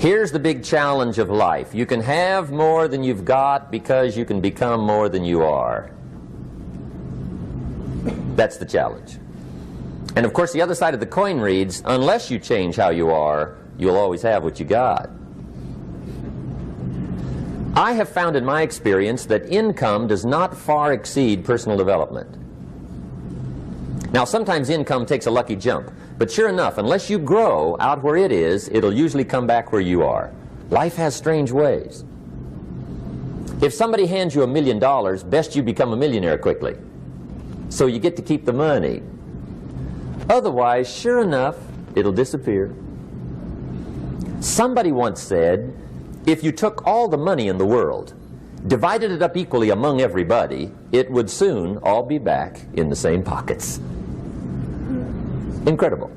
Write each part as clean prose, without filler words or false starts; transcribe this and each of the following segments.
Here's the big challenge of life. You can have more than you've got because you can become more than you are. That's the challenge. And of course the other side of the coin reads, unless you change how you are, you'll always have what you got. I have found in my experience that income does not far exceed personal development. Now sometimes income takes a lucky jump, but sure enough, unless you grow out where it is, it'll usually come back where you are. Life has strange ways. If somebody hands you $1 million, best you become a millionaire quickly, so you get to keep the money. Otherwise, sure enough, it'll disappear. Somebody once said, if you took all the money in the world, divided it up equally among everybody, it would soon all be back in the same pockets. Incredible.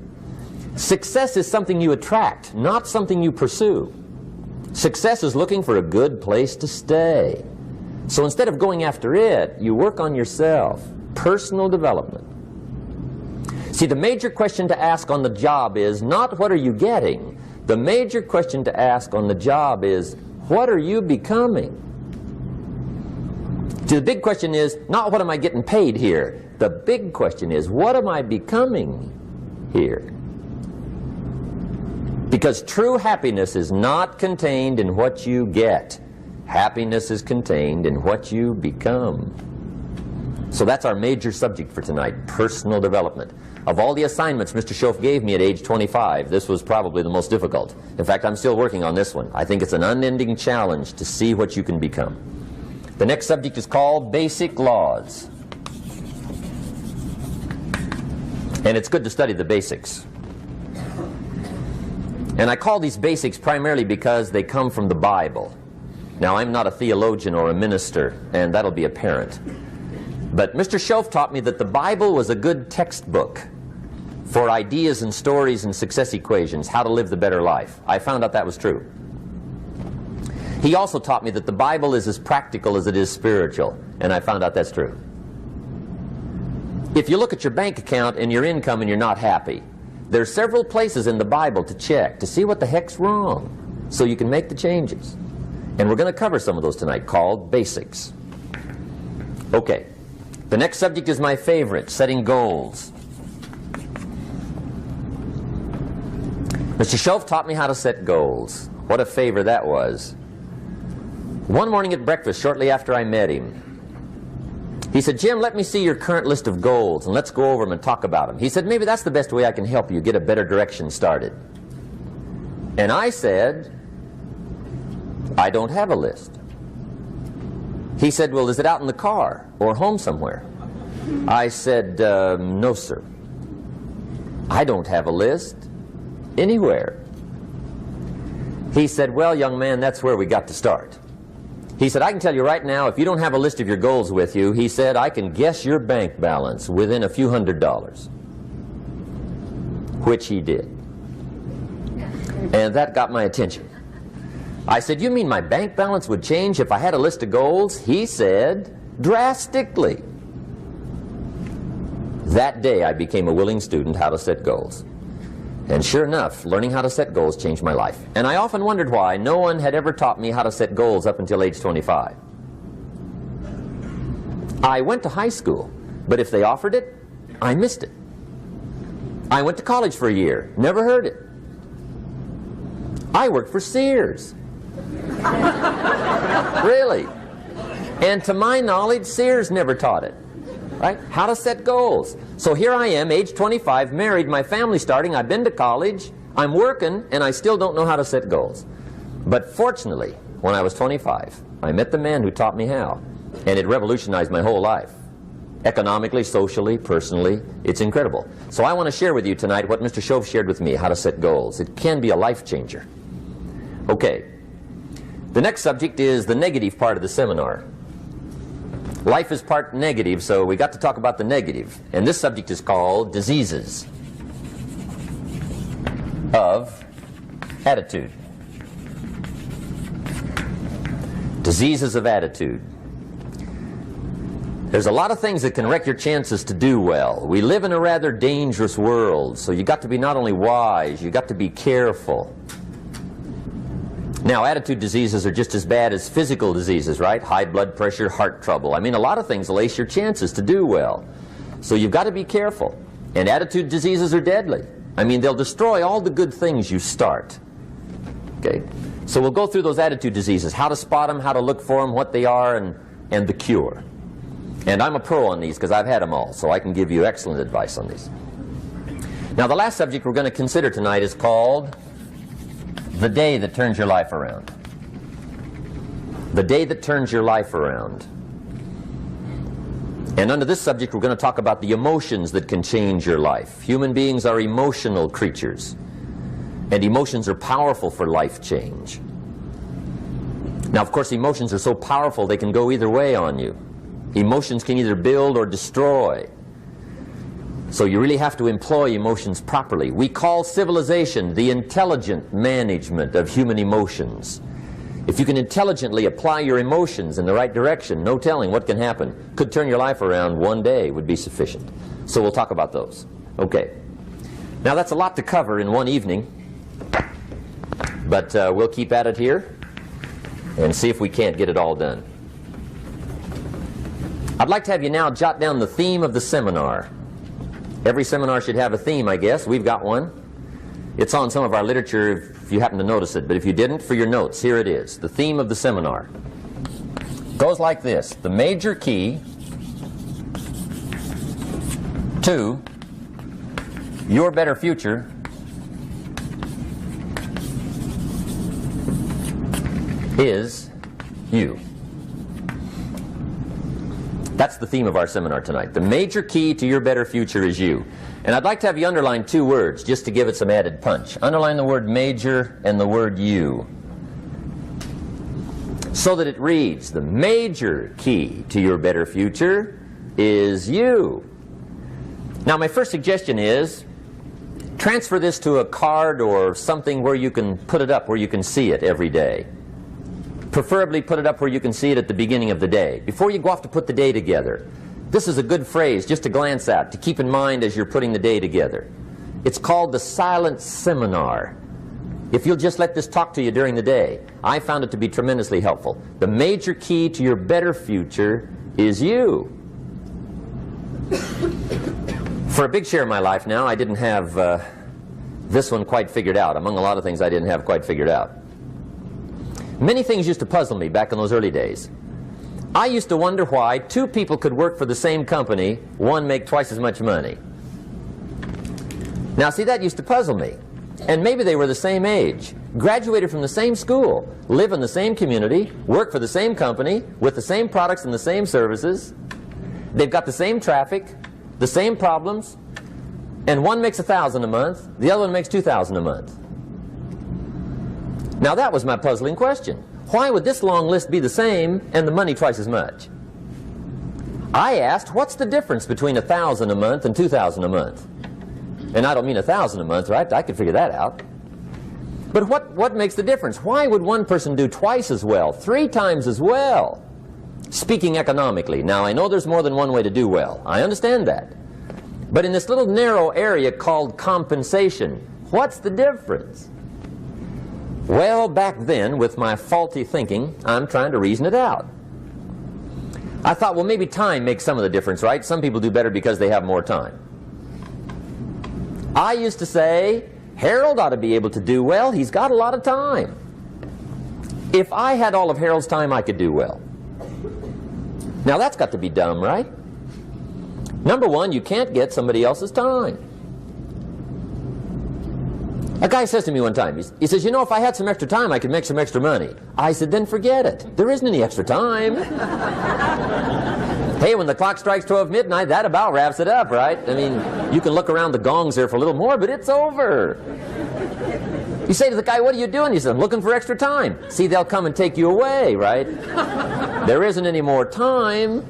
Success is something you attract, not something you pursue. Success is looking for a good place to stay. So instead of going after it, you work on yourself. Personal development. See, the major question to ask on the job is not what are you getting. The major question to ask on the job is what are you becoming? See, the big question is not what am I getting paid here. The big question is what am I becoming here? Because true happiness is not contained in what you get. Happiness is contained in what you become. So that's our major subject for tonight, personal development. Of all the assignments Mr. Schoaf gave me at age 25, this was probably the most difficult. In fact, I'm still working on this one. I think it's an unending challenge to see what you can become. The next subject is called Basic Laws. And it's good to study the basics. And I call these basics primarily because they come from the Bible. Now, I'm not a theologian or a minister, and that'll be apparent. But Mr. Schoaf taught me that the Bible was a good textbook for ideas and stories and success equations, how to live the better life. I found out that was true. He also taught me that the Bible is as practical as it is spiritual, and I found out that's true. If you look at your bank account and your income and you're not happy, there are several places in the Bible to check to see what the heck's wrong so you can make the changes. And we're going to cover some of those tonight, called basics. Okay. The next subject is my favorite, setting goals. Mr. Schoaf taught me how to set goals. What a favor that was. One morning at breakfast, shortly after I met him, he said, Jim, let me see your current list of goals and let's go over them and talk about them. He said, maybe that's the best way I can help you get a better direction started. And I said, I don't have a list. He said, well, is it out in the car or home somewhere? I said, no, sir. I don't have a list anywhere. He said, well, young man, that's where we got to start. He said, I can tell you right now, if you don't have a list of your goals with you, he said, I can guess your bank balance within a few $100s. Which he did. And that got my attention. I said, you mean my bank balance would change if I had a list of goals? He said, drastically. That day I became a willing student how to set goals. And sure enough, learning how to set goals changed my life. And I often wondered why no one had ever taught me how to set goals up until age 25. I went to high school, but if they offered it, I missed it. I went to college for a year, never heard it. I worked for Sears. Really. And to my knowledge, Sears never taught it. Right? How to set goals. So here I am, age 25, married, my family's starting, I've been to college, I'm working, and I still don't know how to set goals. But fortunately, when I was 25, I met the man who taught me how, and it revolutionized my whole life. Economically, socially, personally, it's incredible. So I want to share with you tonight what Mr. Schoaf shared with me, how to set goals. It can be a life changer. Okay. The next subject is the negative part of the seminar. Life is part negative, so we got to talk about the negative. And this subject is called diseases of attitude. Diseases of attitude. There's a lot of things that can wreck your chances to do well. We live in a rather dangerous world, so you got to be not only wise, you got to be careful. Now, attitude diseases are just as bad as physical diseases, right? High blood pressure, heart trouble. I mean, a lot of things will ace your chances to do well. So you've got to be careful. And attitude diseases are deadly. I mean, they'll destroy all the good things you start. Okay? So we'll go through those attitude diseases, how to spot them, how to look for them, what they are, and the cure. And I'm a pro on these because I've had them all, so I can give you excellent advice on these. Now, the last subject we're going to consider tonight is called the day that turns your life around. The day that turns your life around. And under this subject, we're going to talk about the emotions that can change your life. Human beings are emotional creatures, and emotions are powerful for life change. Now, of course, emotions are so powerful they can go either way on you. Emotions can either build or destroy. So you really have to employ emotions properly. We call civilization the intelligent management of human emotions. If you can intelligently apply your emotions in the right direction, no telling what can happen. Could turn your life around one day would be sufficient. So we'll talk about those. Okay. Now that's a lot to cover in one evening, but we'll keep at it here and see if we can't get it all done. I'd like to have you now jot down the theme of the seminar. Every seminar should have a theme, I guess. We've got one. It's on some of our literature if you happen to notice it, but if you didn't, for your notes, here it is. The theme of the seminar goes like this: the major key to your better future is you. That's the theme of our seminar tonight. The major key to your better future is you. And I'd like to have you underline two words just to give it some added punch. Underline the word major and the word you, so that it reads, the major key to your better future is you. Now, my first suggestion is transfer this to a card or something where you can put it up, where you can see it every day. Preferably put it up where you can see it at the beginning of the day, before you go off to put the day together. This is a good phrase just to glance at, to keep in mind as you're putting the day together. It's called the silent seminar. If you'll just let this talk to you during the day, I found it to be tremendously helpful. The major key to your better future is you. For a big share of my life now, I didn't have this one quite figured out, among a lot of things I didn't have quite figured out. Many things used to puzzle me back in those early days. I used to wonder why two people could work for the same company, one make twice as much money. Now see, that used to puzzle me. And maybe they were the same age, graduated from the same school, live in the same community, work for the same company, with the same products and the same services. They've got the same traffic, the same problems, and one makes $1,000 a month, the other one makes $2,000 a month. Now that was my puzzling question. Why would this long list be the same and the money twice as much? I asked, what's the difference between $1,000 a month and $2,000 a month? And I don't mean $1,000 a month, right? I could figure that out. But what makes the difference? Why would one person do twice as well, 3 times as well? Speaking economically. Now I know there's more than one way to do well. I understand that. But in this little narrow area called compensation, what's the difference? Well, back then, with my faulty thinking, I'm trying to reason it out. I thought, well, maybe time makes some of the difference, right? Some people do better because they have more time. I used to say, Harold ought to be able to do well. He's got a lot of time. If I had all of Harold's time, I could do well. Now, that's got to be dumb, right? Number one, you can't get somebody else's time. A guy says to me one time, he says, you know, if I had some extra time, I could make some extra money. I said, then forget it. There isn't any extra time. Hey, when the clock strikes 12 midnight, that about wraps it up, right? I mean, you can look around the gongs there for a little more, but it's over. You say to the guy, what are you doing? He says, I'm looking for extra time. See, they'll come and take you away, right? There isn't any more time.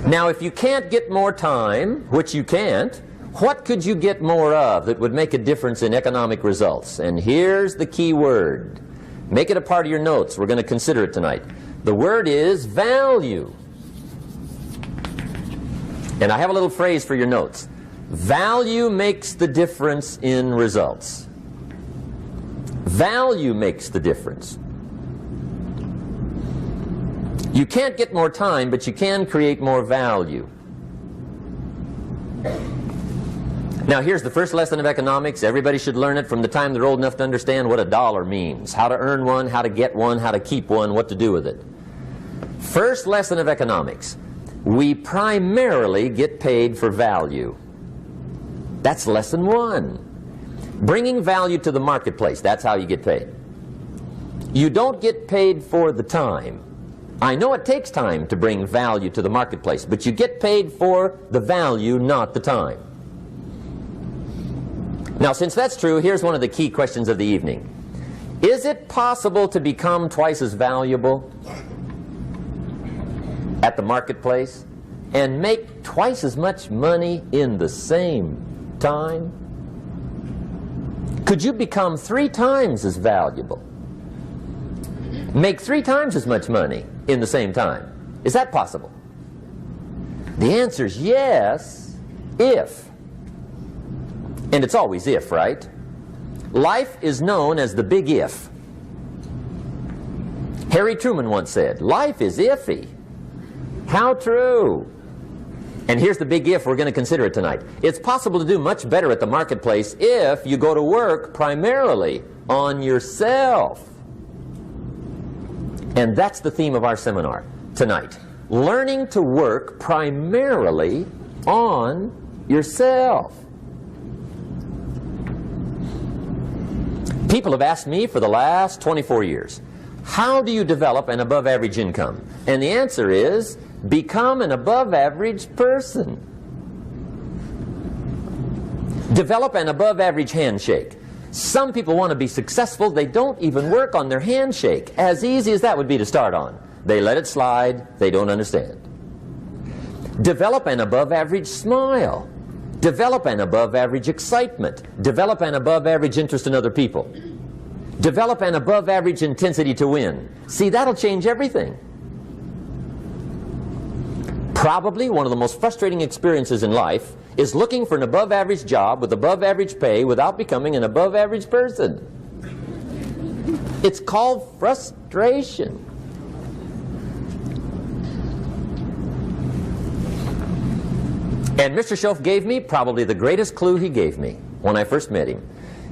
Now, if you can't get more time, which you can't, what could you get more of that would make a difference in economic results? And here's the key word. Make it a part of your notes. We're going to consider it tonight. The word is value. And I have a little phrase for your notes. Value makes the difference in results. Value makes the difference. You can't get more time, but you can create more value. Now here's the first lesson of economics. Everybody should learn it from the time they're old enough to understand what a dollar means, how to earn one, how to get one, how to keep one, what to do with it. First lesson of economics. We primarily get paid for value. That's lesson one. Bringing value to the marketplace, that's how you get paid. You don't get paid for the time. I know it takes time to bring value to the marketplace, but you get paid for the value, not the time. Now, since that's true, here's one of the key questions of the evening. Is it possible to become twice as valuable at the marketplace and make twice as much money in the same time? Could you become 3 times as valuable? Make 3 times as much money in the same time? Is that possible? The answer is yes, if. And it's always if, right? Life is known as the big if. Harry Truman once said, life is iffy. How true. And here's the big if, we're going to consider it tonight. It's possible to do much better at the marketplace if you go to work primarily on yourself. And that's the theme of our seminar tonight. Learning to work primarily on yourself. People have asked me for the last 24 years, how do you develop an above average income? And the answer is, become an above average person. Develop an above average handshake. Some people want to be successful, they don't even work on their handshake. As easy as that would be to start on. They let it slide, they don't understand. Develop an above average smile. Develop an above average excitement. Develop an above average interest in other people. Develop an above average intensity to win. See, that'll change everything. Probably one of the most frustrating experiences in life is looking for an above average job with above average pay without becoming an above average person. It's called frustration. And Mr. Schoaf gave me probably the greatest clue he gave me when I first met him.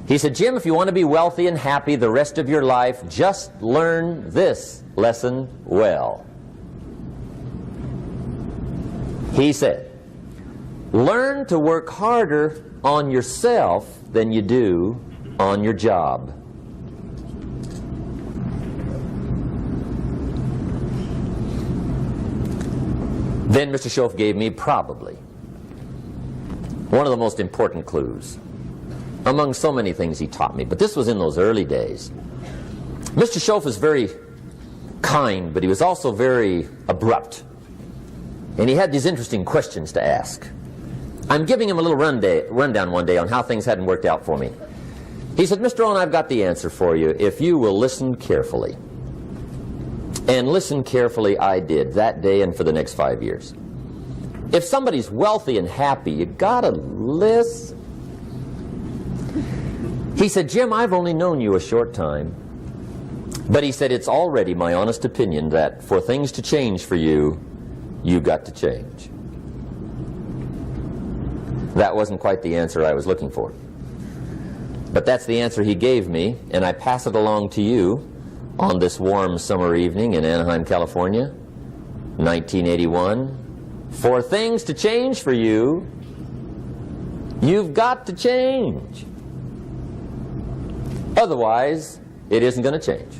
He said, Jim, if you want to be wealthy and happy the rest of your life, just learn this lesson well. He said, learn to work harder on yourself than you do on your job. Then Mr. Schoaf gave me probably one of the most important clues among so many things he taught me, but this was in those early days. Mr. Schoaf was very kind, but he was also very abrupt. And he had these interesting questions to ask. I'm giving him a little rundown one day on how things hadn't worked out for me. He said, Mr. Rohn, I've got the answer for you if you will listen carefully. And listen carefully I did that day and for the next 5 years. If somebody's wealthy and happy, you gotta listen. He said, Jim, I've only known you a short time. But he said, it's already my honest opinion that for things to change for you, you've got to change. That wasn't quite the answer I was looking for. But that's the answer he gave me, and I pass it along to you on this warm summer evening in Anaheim, California, 1981. For things to change for you, you've got to change. Otherwise, it isn't going to change.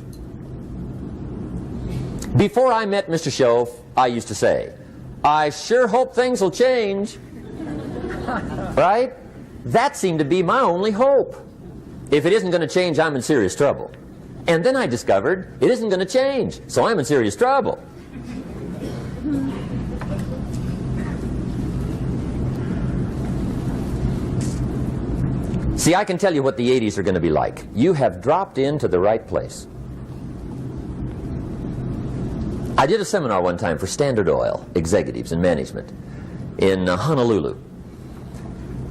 Before I met Mr. Schoaf, I used to say, I sure hope things will change. Right? That seemed to be my only hope. If it isn't going to change, I'm in serious trouble. And then I discovered it isn't going to change, so I'm in serious trouble. See, I can tell you what the 80s are going to be like. You have dropped into the right place. I did a seminar one time for Standard Oil executives and management in Honolulu.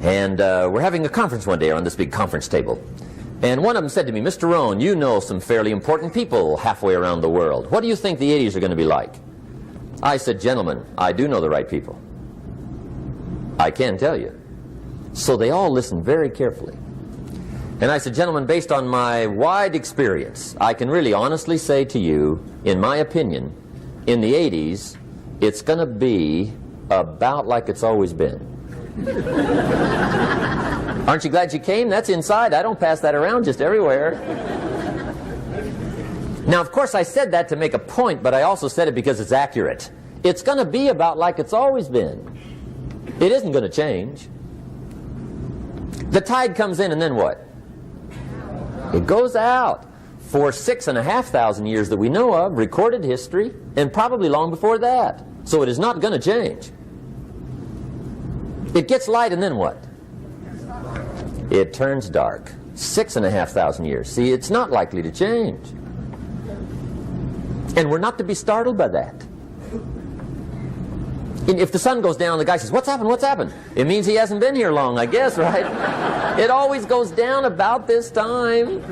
And we're having a conference one day around this big conference table. And one of them said to me, Mr. Rohn, you know some fairly important people halfway around the world. What do you think the 80s are going to be like? I said, gentlemen, I do know the right people. I can tell you. So they all listened very carefully. And I said, gentlemen, based on my wide experience, I can really honestly say to you, in my opinion, in the 80s, it's going to be about like it's always been. Aren't you glad you came? That's inside. I don't pass that around just everywhere. Now, of course, I said that to make a point, but I also said it because it's accurate. It's going to be about like it's always been. It isn't going to change. The tide comes in, and then what? It goes out. For 6,500 years that we know of, recorded history, and probably long before that. So it is not going to change. It gets light, and then what? It turns dark. 6,500 years. See, it's not likely to change. And we're not to be startled by that. And if the sun goes down, the guy says, what's happened, what's happened? It means he hasn't been here long, I guess, right? It always goes down about this time.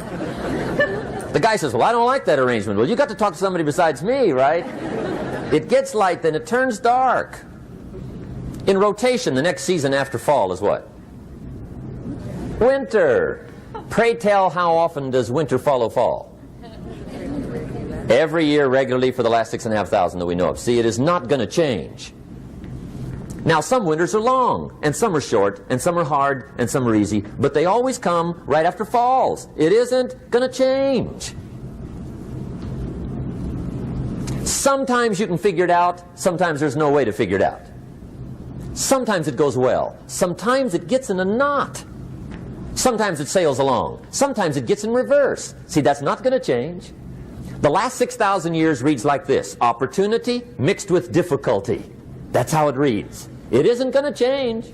The guy says, well, I don't like that arrangement. Well, you got to talk to somebody besides me, right? It gets light, then it turns dark. In rotation, the next season after fall is what? Winter. Pray tell, how often does winter follow fall? Every year regularly for the last 6,500 that we know of. See, it is not going to change. Now, some winters are long, and some are short, and some are hard, and some are easy, but they always come right after falls. It isn't going to change. Sometimes you can figure it out, sometimes there's no way to figure it out. Sometimes it goes well, sometimes it gets in a knot. Sometimes it sails along, sometimes it gets in reverse. See, that's not going to change. The last 6,000 years reads like this: opportunity mixed with difficulty. That's how it reads. It isn't going to change.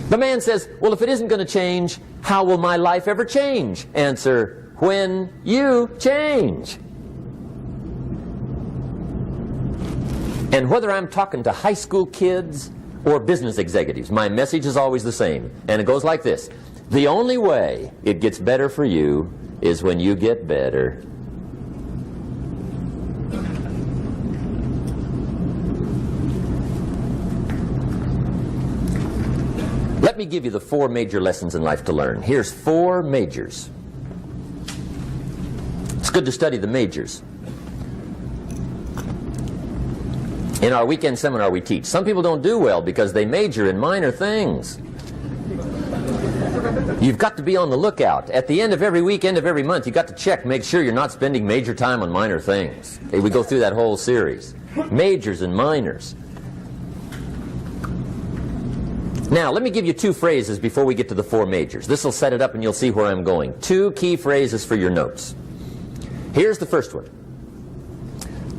The man says, well, if it isn't going to change, how will my life ever change? Answer, when you change. And whether I'm talking to high school kids or business executives, my message is always the same. And it goes like this: the only way it gets better for you is when you get better. Let me give you the 4 major lessons in life to learn. Here's 4 majors. It's good to study the majors. In our weekend seminar we teach. Some people don't do well because they major in minor things. You've got to be on the lookout. At the end of every week, end of every month, you've got to check, make sure you're not spending major time on minor things. We go through that whole series. Majors and minors. Now, let me give you 2 phrases before we get to the 4 majors. This will set it up and you'll see where I'm going. 2 key phrases for your notes. Here's the first one.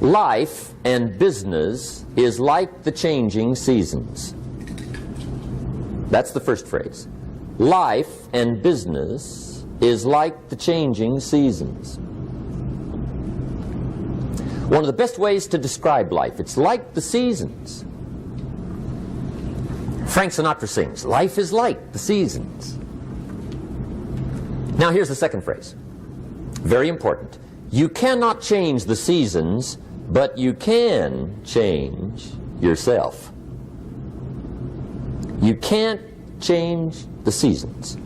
Life and business is like the changing seasons. That's the first phrase. Life and business is like the changing seasons. One of the best ways to describe life, it's like the seasons. Frank Sinatra sings, life is like the seasons. Now here's the second phrase. Very important. You cannot change the seasons, but you can change yourself. You can't change the seasons,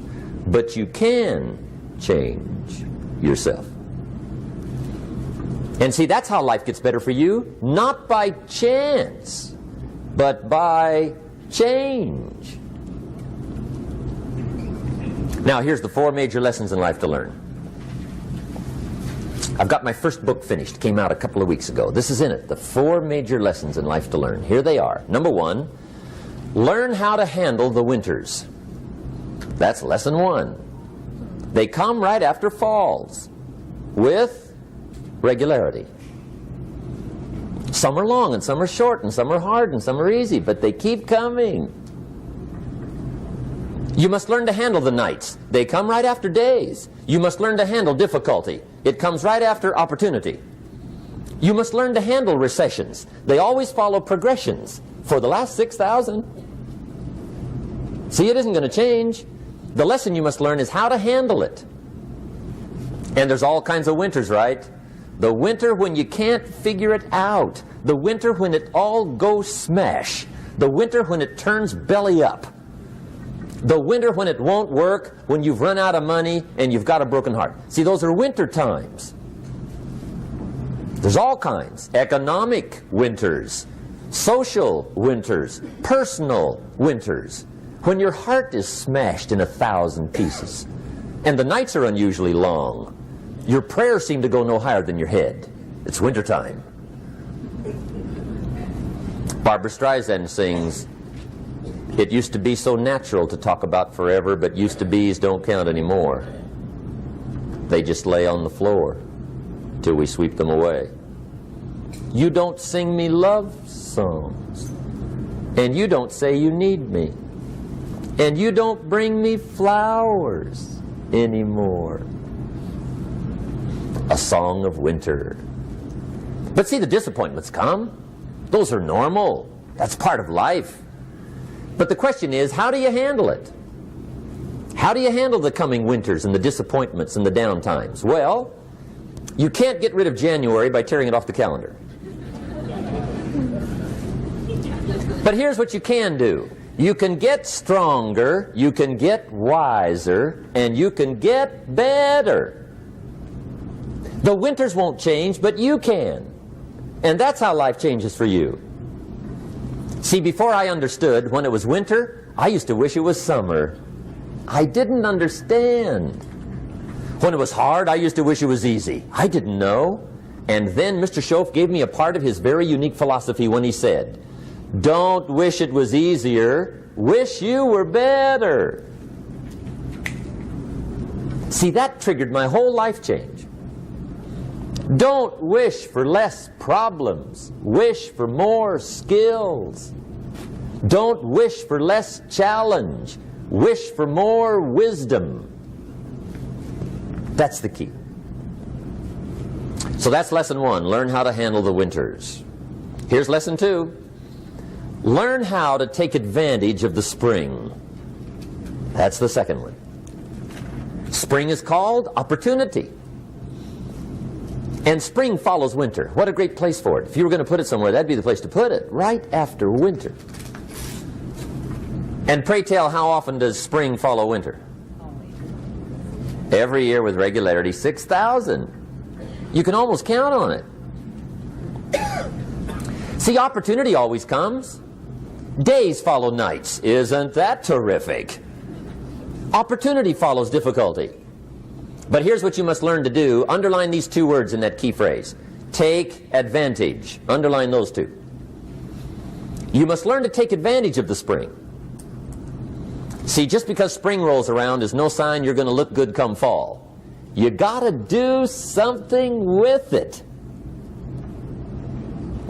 but you can change yourself. And see, that's how life gets better for you, not by chance, but by change. Now, here's the 4 major lessons in life to learn. I've got my first book finished. Came out a couple of weeks ago. This is in it. The 4 major lessons in life to learn. Here they are. Number 1, learn how to handle the winters. That's lesson 1. They come right after falls with regularity. Some are long and some are short and some are hard and some are easy, but they keep coming. You must learn to handle the nights. They come right after days. You must learn to handle difficulty. It comes right after opportunity. You must learn to handle recessions. They always follow progressions. For the last 6,000. See, it isn't going to change. The lesson you must learn is how to handle it. And there's all kinds of winters, right? The winter when you can't figure it out. The winter when it all goes smash. The winter when it turns belly up. The winter when it won't work, when you've run out of money and you've got a broken heart. See, those are winter times. There's all kinds. Economic winters, social winters, personal winters. When your heart is smashed in 1,000 pieces and the nights are unusually long, your prayers seem to go no higher than your head. It's wintertime. Barbara Streisand sings, "It used to be so natural to talk about forever, but used to be's don't count anymore. They just lay on the floor till we sweep them away. You don't sing me love songs, and you don't say you need me, and you don't bring me flowers anymore." A song of winter. But see, the disappointments come. Those are normal. That's part of life. But the question is, how do you handle it? How do you handle the coming winters and the disappointments and the down times? Well, you can't get rid of January by tearing it off the calendar. But here's what you can do. You can get stronger, you can get wiser, and you can get better. The winters won't change, but you can. And that's how life changes for you. See, before I understood, when it was winter, I used to wish it was summer. I didn't understand. When it was hard, I used to wish it was easy. I didn't know. And then Mr. Schoaf gave me a part of his very unique philosophy when he said, "Don't wish it was easier, wish you were better." See, that triggered my whole life change. Don't wish for less problems, wish for more skills. Don't wish for less challenge, wish for more wisdom. That's the key. So that's lesson 1, learn how to handle the winters. Here's lesson 2, learn how to take advantage of the spring. That's the second one. Spring is called opportunity. And spring follows winter. What a great place for it. If you were going to put it somewhere, that'd be the place to put it, right after winter. And pray tell, how often does spring follow winter? Every year with regularity, 6,000. You can almost count on it. See, opportunity always comes. Days follow nights. Isn't that terrific? Opportunity follows difficulty. But here's what you must learn to do. Underline these 2 words in that key phrase. Take advantage. Underline those 2. You must learn to take advantage of the spring. See, just because spring rolls around is no sign you're going to look good come fall. You got to do something with it.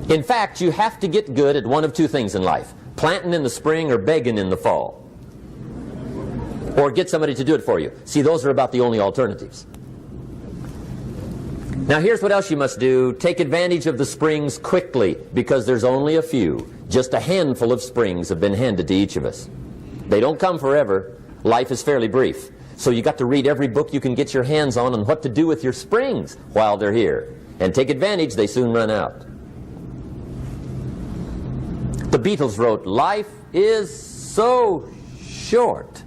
In fact, you have to get good at one of 2 things in life. Planting in the spring or begging in the fall. Or get somebody to do it for you. See, those are about the only alternatives. Now here's what else you must do. Take advantage of the springs quickly, because there's only a few. Just a handful of springs have been handed to each of us. They don't come forever. Life is fairly brief. So you got to read every book you can get your hands on what to do with your springs while they're here. And take advantage, they soon run out. The Beatles wrote, "Life is so short."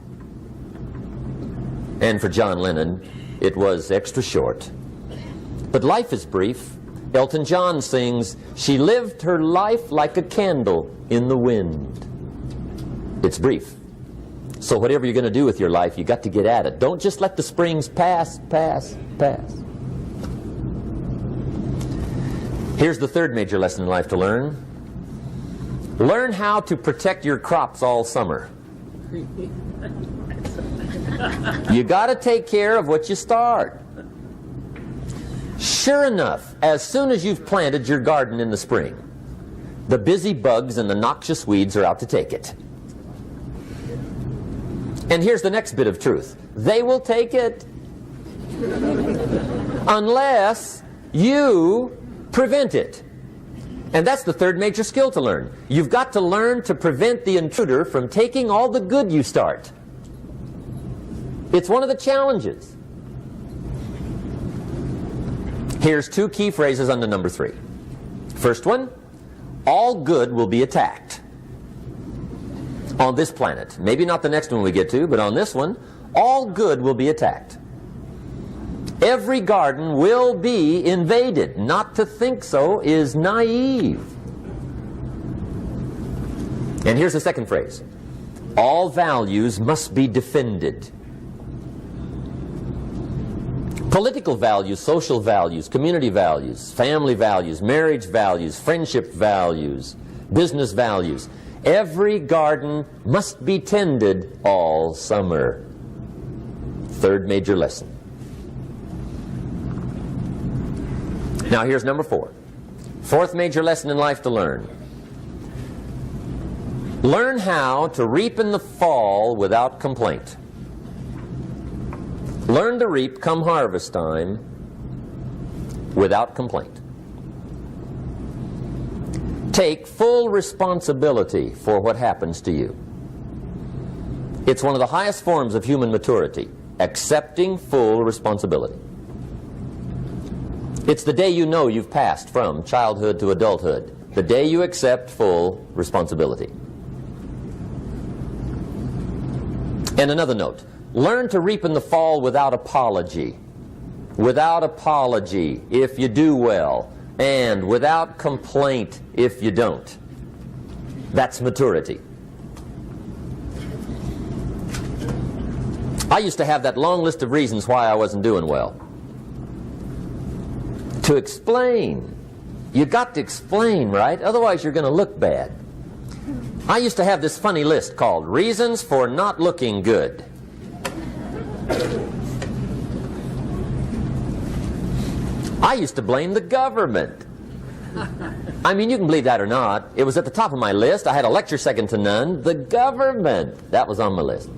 And for John Lennon, it was extra short. But life is brief. Elton John sings, "She lived her life like a candle in the wind." It's brief. So whatever you're going to do with your life, you got to get at it. Don't just let the springs pass. Here's the third major lesson in life to learn. Learn how to protect your crops all summer. You got to take care of what you start. Sure enough, as soon as you've planted your garden in the spring, the busy bugs and the noxious weeds are out to take it. And here's the next bit of truth. They will take it unless you prevent it. And that's the third major skill to learn. You've got to learn to prevent the intruder from taking all the good you start. It's one of the challenges. Here's two key phrases under number 3. First one, all good will be attacked on this planet. Maybe not the next one we get to, but on this one, all good will be attacked. Every garden will be invaded. Not to think so is naive. And here's the second phrase. All values must be defended. Political values, social values, community values, family values, marriage values, friendship values, business values. Every garden must be tended all summer. Third major lesson. Now here's number 4. Fourth major lesson in life to learn. Learn how to reap in the fall without complaint. Learn to reap come harvest time without complaint. Take full responsibility for what happens to you. It's one of the highest forms of human maturity, accepting full responsibility. It's the day you know you've passed from childhood to adulthood, the day you accept full responsibility. And another note, learn to reap in the fall without apology. Without apology if you do well, and without complaint if you don't. That's maturity. I used to have that long list of reasons why I wasn't doing well. To explain. You got to explain, right? Otherwise you're going to look bad. I used to have this funny list called Reasons for Not Looking Good. I used to blame the government. I mean, you can believe that or not. It was at the top of my list. I had a lecture second to none. The government. That was on my list.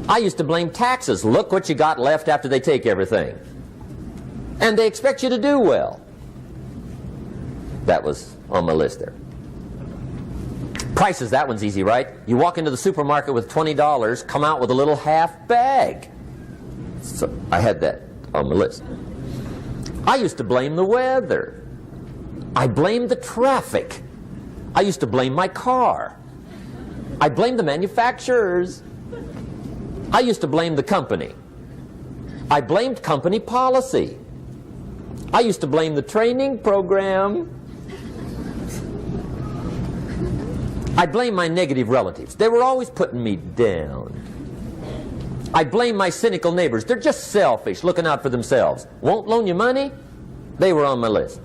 I used to blame taxes. Look what you got left after they take everything. And they expect you to do well. That was on my list there. Prices, that one's easy, right? You walk into the supermarket with $20, come out with a little half bag. So I had that on my list. I used to blame the weather. I blamed the traffic. I used to blame my car. I blamed the manufacturers. I used to blame the company. I blamed company policy. I used to blame the training program. I blame my negative relatives. They were always putting me down. I blame my cynical neighbors. They're just selfish, looking out for themselves. Won't loan you money? They were on my list.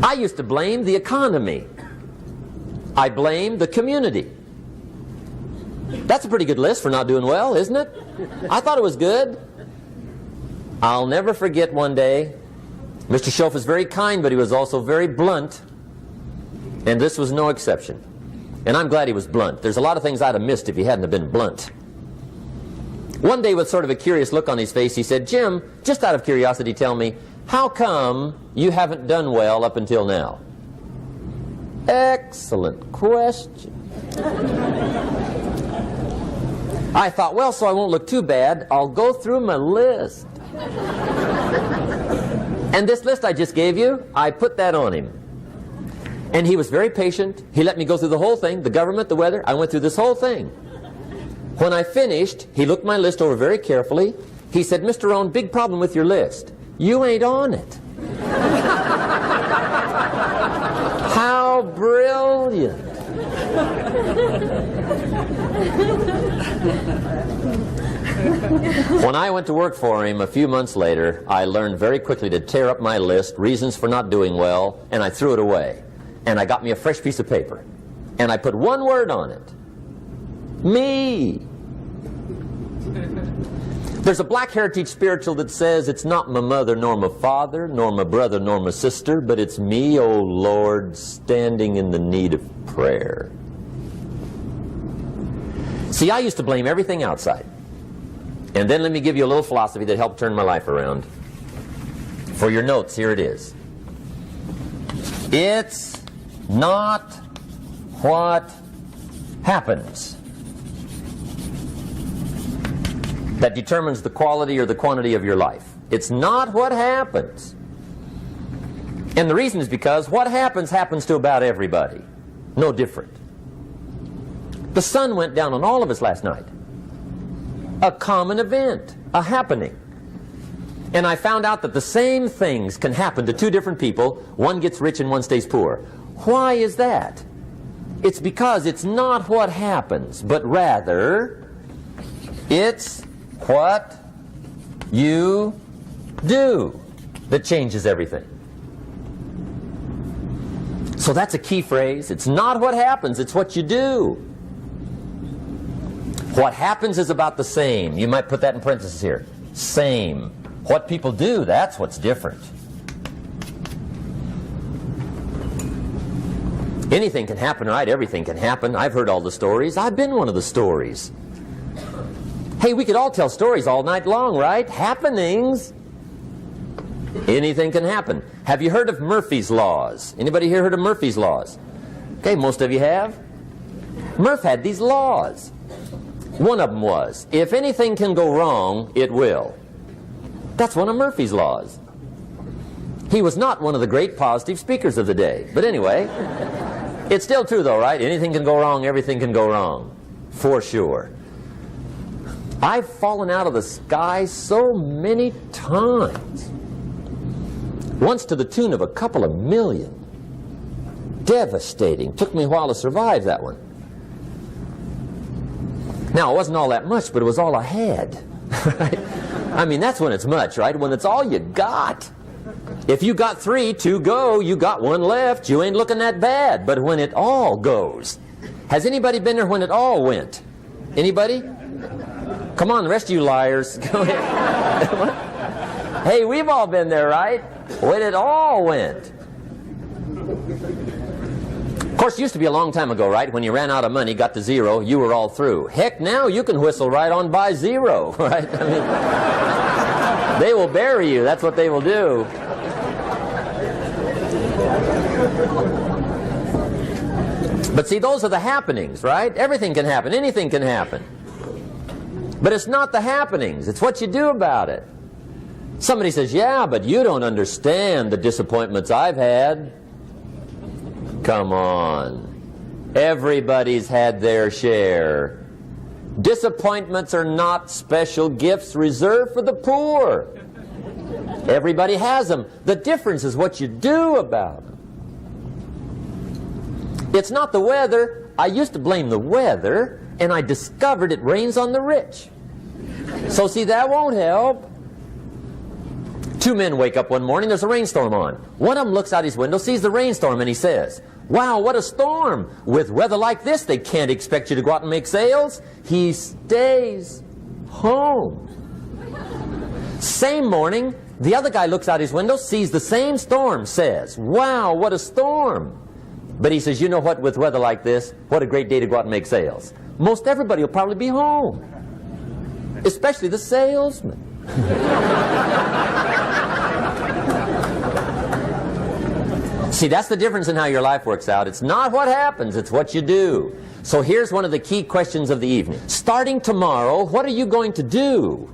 I used to blame the economy. I blamed the community. That's a pretty good list for not doing well, isn't it? I thought it was good. I'll never forget one day, Mr. Schoaf was very kind, but he was also very blunt. And this was no exception. And I'm glad he was blunt. There's a lot of things I'd have missed if he hadn't have been blunt. One day, with sort of a curious look on his face, he said, "Jim, just out of curiosity, tell me, how come you haven't done well up until now?" Excellent question. I thought, well, so I won't look too bad, I'll go through my list. And this list I just gave you, I put that on him. And he was very patient. He let me go through the whole thing, the government, the weather. I went through this whole thing. When I finished, he looked my list over very carefully. He said, "Mr. Rohn, big problem with your list. You ain't on it." How brilliant. When I went to work for him a few months later, I learned very quickly to tear up my list, reasons for not doing well, and I threw it away. And I got me a fresh piece of paper. And I put one word on it. Me. There's a Black Heritage spiritual that says, "It's not my mother nor my father, nor my brother nor my sister, but it's me, O Lord, standing in the need of prayer." See, I used to blame everything outside. And then let me give you a little philosophy that helped turn my life around. For your notes, here it is. It's not what happens that determines the quality or the quantity of your life. It's not what happens. And the reason is because what happens happens to about everybody. No different. The sun went down on all of us last night. A common event, a happening. And I found out that the same things can happen to two different people. One gets rich and one stays poor. Why is that? It's because it's not what happens, but rather it's what you do that changes everything. So that's a key phrase. It's not what happens, it's what you do. What happens is about the same. You might put that in parentheses here. Same. What people do, that's what's different. Anything can happen, right? Everything can happen. I've heard all the stories. I've been one of the stories. Hey, we could all tell stories all night long, right? Happenings. Anything can happen. Have you heard of Murphy's Laws? Anybody here heard of Murphy's Laws? Okay, most of you have. Murph had these laws. One of them was, if anything can go wrong, it will. That's one of Murphy's Laws. He was not one of the great positive speakers of the day. But anyway, it's still true though, right? Anything can go wrong, everything can go wrong. For sure. I've fallen out of the sky so many times. Once to the tune of a couple of million. Devastating. Took me a while to survive that one. Now, it wasn't all that much, but it was all I had. Right? I mean, that's when it's much, right? When it's all you got. If you got 3, 2 go, you got 1 left, you ain't looking that bad. But when it all goes. Has anybody been there when it all went? Anybody? Come on, the rest of you liars. Go ahead. Hey, we've all been there, right? When it all went. Of course, it used to be a long time ago, right? When you ran out of money, got to 0, you were all through. Heck, now you can whistle right on by 0, right? I mean, they will bury you. That's what they will do. But see, those are the happenings, right? Everything can happen. Anything can happen. But it's not the happenings. It's what you do about it. Somebody says, yeah, but you don't understand the disappointments I've had. Come on. Everybody's had their share. Disappointments are not special gifts reserved for the poor. Everybody has them. The difference is what you do about them. It's not the weather. I used to blame the weather, and I discovered it rains on the rich. So see, that won't help. 2 men wake up one morning, there's a rainstorm on. One of them looks out his window, sees the rainstorm, and he says, wow, what a storm. With weather like this, they can't expect you to go out and make sales. He stays home. Same morning, the other guy looks out his window, sees the same storm, says, wow, what a storm. But he says, you know what, with weather like this, what a great day to go out and make sales. Most everybody will probably be home. Especially the salesman. See, that's the difference in how your life works out. It's not what happens, it's what you do. So here's one of the key questions of the evening. Starting tomorrow, what are you going to do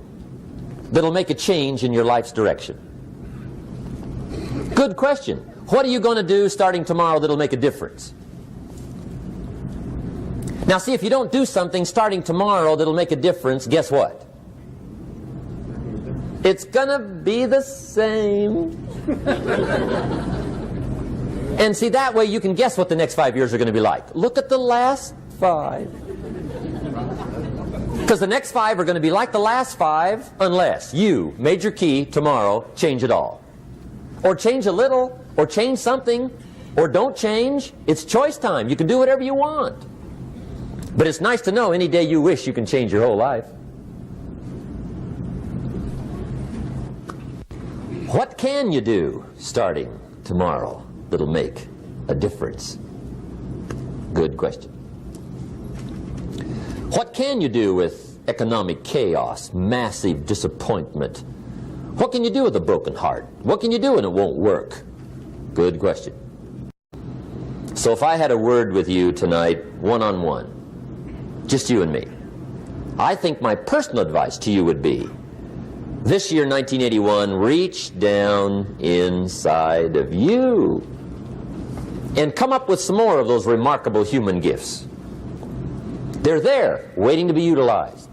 that'll make a change in your life's direction? Good question. What are you going to do starting tomorrow that'll make a difference? Now see, if you don't do something starting tomorrow that'll make a difference, guess what? It's gonna be the same. And see, that way you can guess what the next 5 years are going to be like. Look at the last 5. Because the next 5 are going to be like the last 5 unless you, major key, tomorrow, change it all. Or change a little, or change something, or don't change. It's choice time. You can do whatever you want. But it's nice to know any day you wish you can change your whole life. What can you do starting tomorrow that'll make a difference? Good question. What can you do with economic chaos, massive disappointment? What can you do with a broken heart? What can you do when it won't work? Good question. So if I had a word with you tonight, one-on-one, just you and me. I think my personal advice to you would be, this year, 1981, reach down inside of you and come up with some more of those remarkable human gifts. They're there, waiting to be utilized.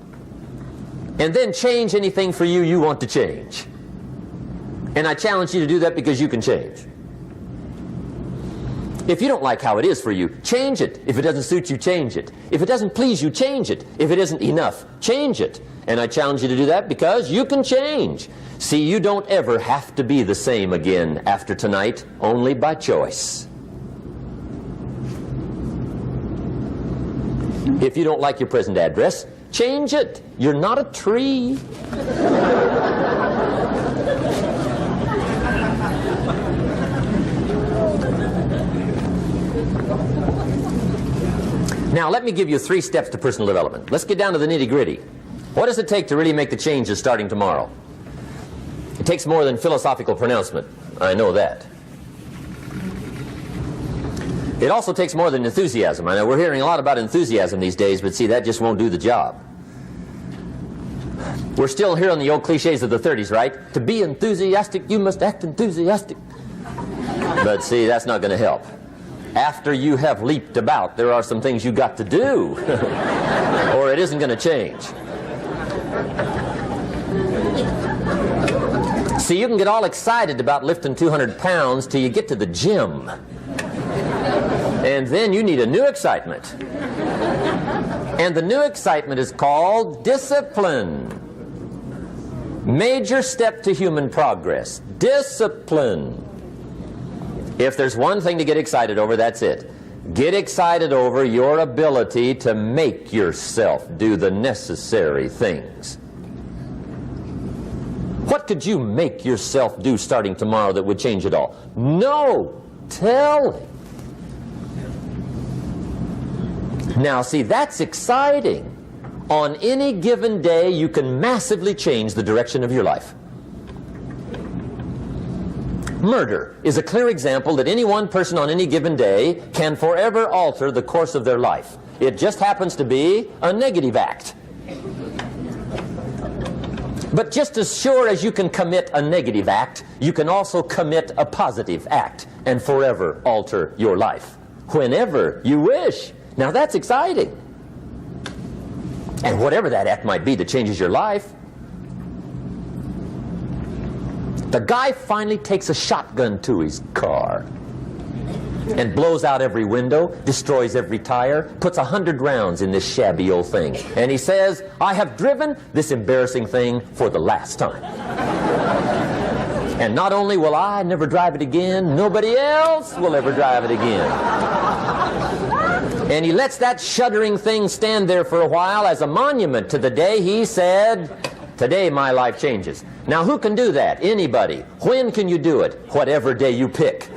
And then change anything for you you want to change. And I challenge you to do that because you can change. If you don't like how it is for you, change it. If it doesn't suit you, change it. If it doesn't please you, change it. If it isn't enough, change it. And I challenge you to do that because you can change. See, you don't ever have to be the same again after tonight, only by choice. If you don't like your present address, change it. You're not a tree. Now, let me give you 3 steps to personal development. Let's get down to the nitty-gritty. What does it take to really make the changes starting tomorrow? It takes more than philosophical pronouncement. I know that. It also takes more than enthusiasm. I know we're hearing a lot about enthusiasm these days, but see, that just won't do the job. We're still hearing the old cliches of the 30s, right? To be enthusiastic, you must act enthusiastic. But see, that's not going to help. After you have leaped about, there are some things you got to do, or it isn't going to change. See, you can get all excited about lifting 200 pounds till you get to the gym. And then you need a new excitement. And the new excitement is called discipline. Major step to human progress. Discipline. If there's one thing to get excited over, that's it. Get excited over your ability to make yourself do the necessary things. What could you make yourself do starting tomorrow that would change it all? No! Tell him. Now, see, that's exciting. On any given day, you can massively change the direction of your life. Murder is a clear example that any one person on any given day can forever alter the course of their life. It just happens to be a negative act. But just as sure as you can commit a negative act, you can also commit a positive act and forever alter your life, whenever you wish. Now that's exciting. And whatever that act might be that changes your life. The guy finally takes a shotgun to his car and blows out every window, destroys every tire, puts 100 rounds in this shabby old thing. And he says, I have driven this embarrassing thing for the last time. And not only will I never drive it again, nobody else will ever drive it again. And he lets that shuddering thing stand there for a while as a monument to the day he said, today my life changes. Now who can do that? Anybody. When can you do it? Whatever day you pick.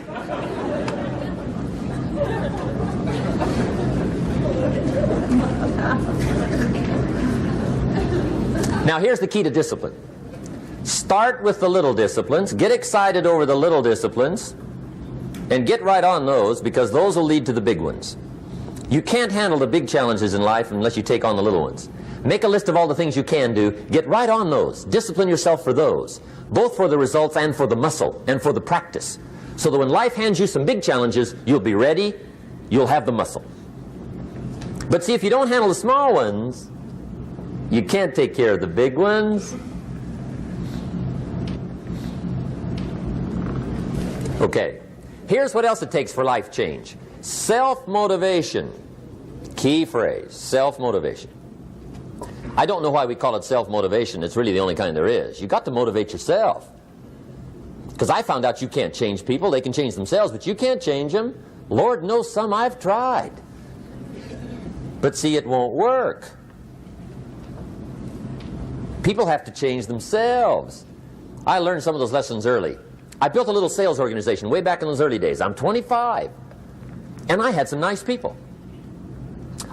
Now here's the key to discipline. Start with the little disciplines, get excited over the little disciplines, and get right on those, because those will lead to the big ones. You can't handle the big challenges in life unless you take on the little ones. Make a list of all the things you can do, get right on those, discipline yourself for those, both for the results and for the muscle and for the practice, so that when life hands you some big challenges, you'll be ready, you'll have the muscle. But see, if you don't handle the small ones, you can't take care of the big ones. Okay, here's what else it takes for life change. Self-motivation. Key phrase, self-motivation. I don't know why we call it self-motivation. It's really the only kind there is. You've got to motivate yourself. Because I found out you can't change people. They can change themselves, but you can't change them. Lord knows some I've tried. But see, it won't work. People have to change themselves. I learned some of those lessons early. I built a little sales organization way back in those early days. I'm 25. And I had some nice people.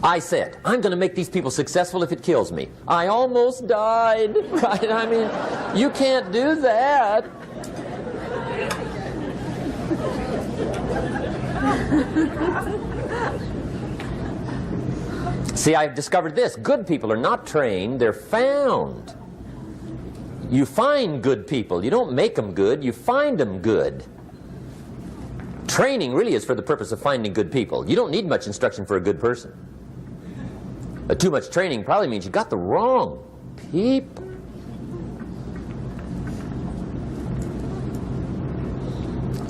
I said, I'm going to make these people successful if it kills me. I almost died, right? I mean, you can't do that. See, I've discovered this. Good people are not trained, they're found. You find good people. You don't make them good, you find them good. Training really is for the purpose of finding good people. You don't need much instruction for a good person. Too much training probably means you got the wrong people.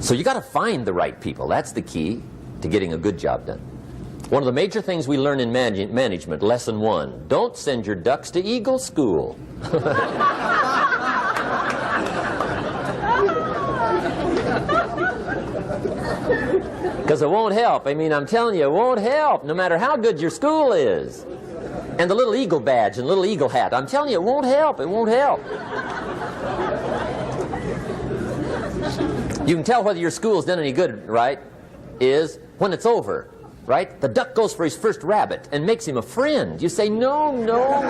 So you got to find the right people. That's the key to getting a good job done. One of the major things we learn in management, lesson 1, don't send your ducks to Eagle School. Because it won't help. I mean, I'm telling you, it won't help, no matter how good your school is. And the little eagle badge and little eagle hat, I'm telling you, it won't help. It won't help. You can tell whether your school's done any good, right, is when it's over, right? The duck goes for his first rabbit and makes him a friend. You say, no, no,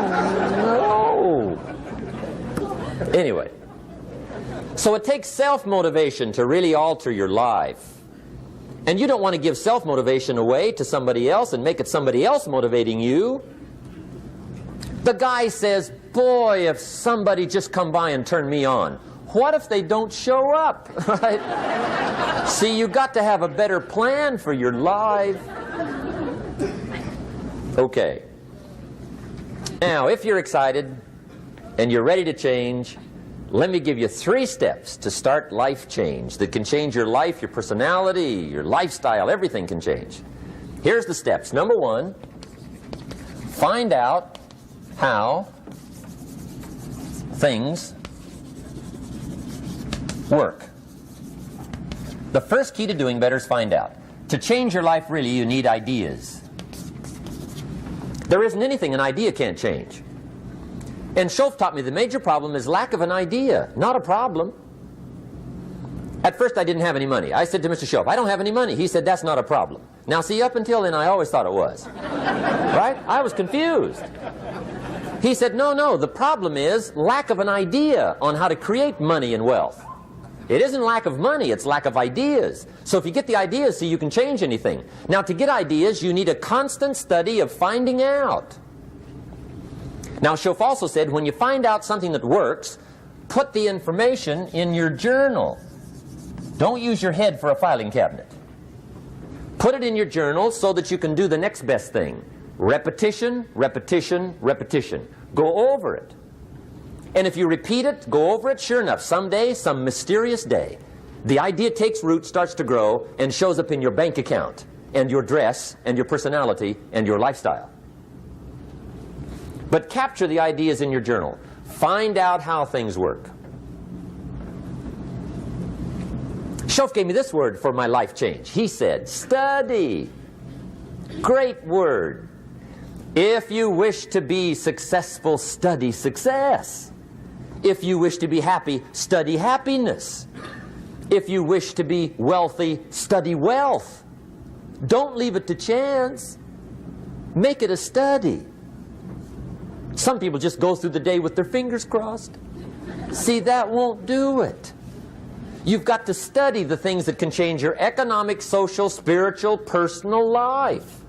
no. Anyway, so it takes self-motivation to really alter your life. And you don't want to give self-motivation away to somebody else and make it somebody else motivating you. The guy says, boy, if somebody just come by and turn me on. What if they don't show up? Right? See, you got to have a better plan for your life. Okay. Now, if you're excited and you're ready to change, let me give you 3 steps to start life change that can change your life, your personality, your lifestyle, everything can change. Here's the steps. Number 1, find out how things work. The first key to doing better is find out. To change your life, really, you need ideas. There isn't anything an idea can't change. And Schoff taught me the major problem is lack of an idea, not a problem. At first I didn't have any money. I said to Mr. Schoff, I don't have any money. He said, that's not a problem. Now see, up until then I always thought it was. Right? I was confused. He said, no, no, the problem is lack of an idea on how to create money and wealth. It isn't lack of money, it's lack of ideas. So if you get the ideas, see, you can change anything. Now to get ideas, you need a constant study of finding out. Now Schoff also said, when you find out something that works, put the information in your journal. Don't use your head for a filing cabinet. Put it in your journal so that you can do the next best thing. Repetition, repetition, repetition. Go over it. And if you repeat it, go over it, sure enough, someday, some mysterious day, the idea takes root, starts to grow, and shows up in your bank account, and your dress, and your personality, and your lifestyle. But capture the ideas in your journal. Find out how things work. Schoff gave me this word for my life change. He said, study. Great word. If you wish to be successful, study success. If you wish to be happy, study happiness. If you wish to be wealthy, study wealth. Don't leave it to chance. Make it a study. Some people just go through the day with their fingers crossed. See, that won't do it. You've got to study the things that can change your economic, social, spiritual, personal life.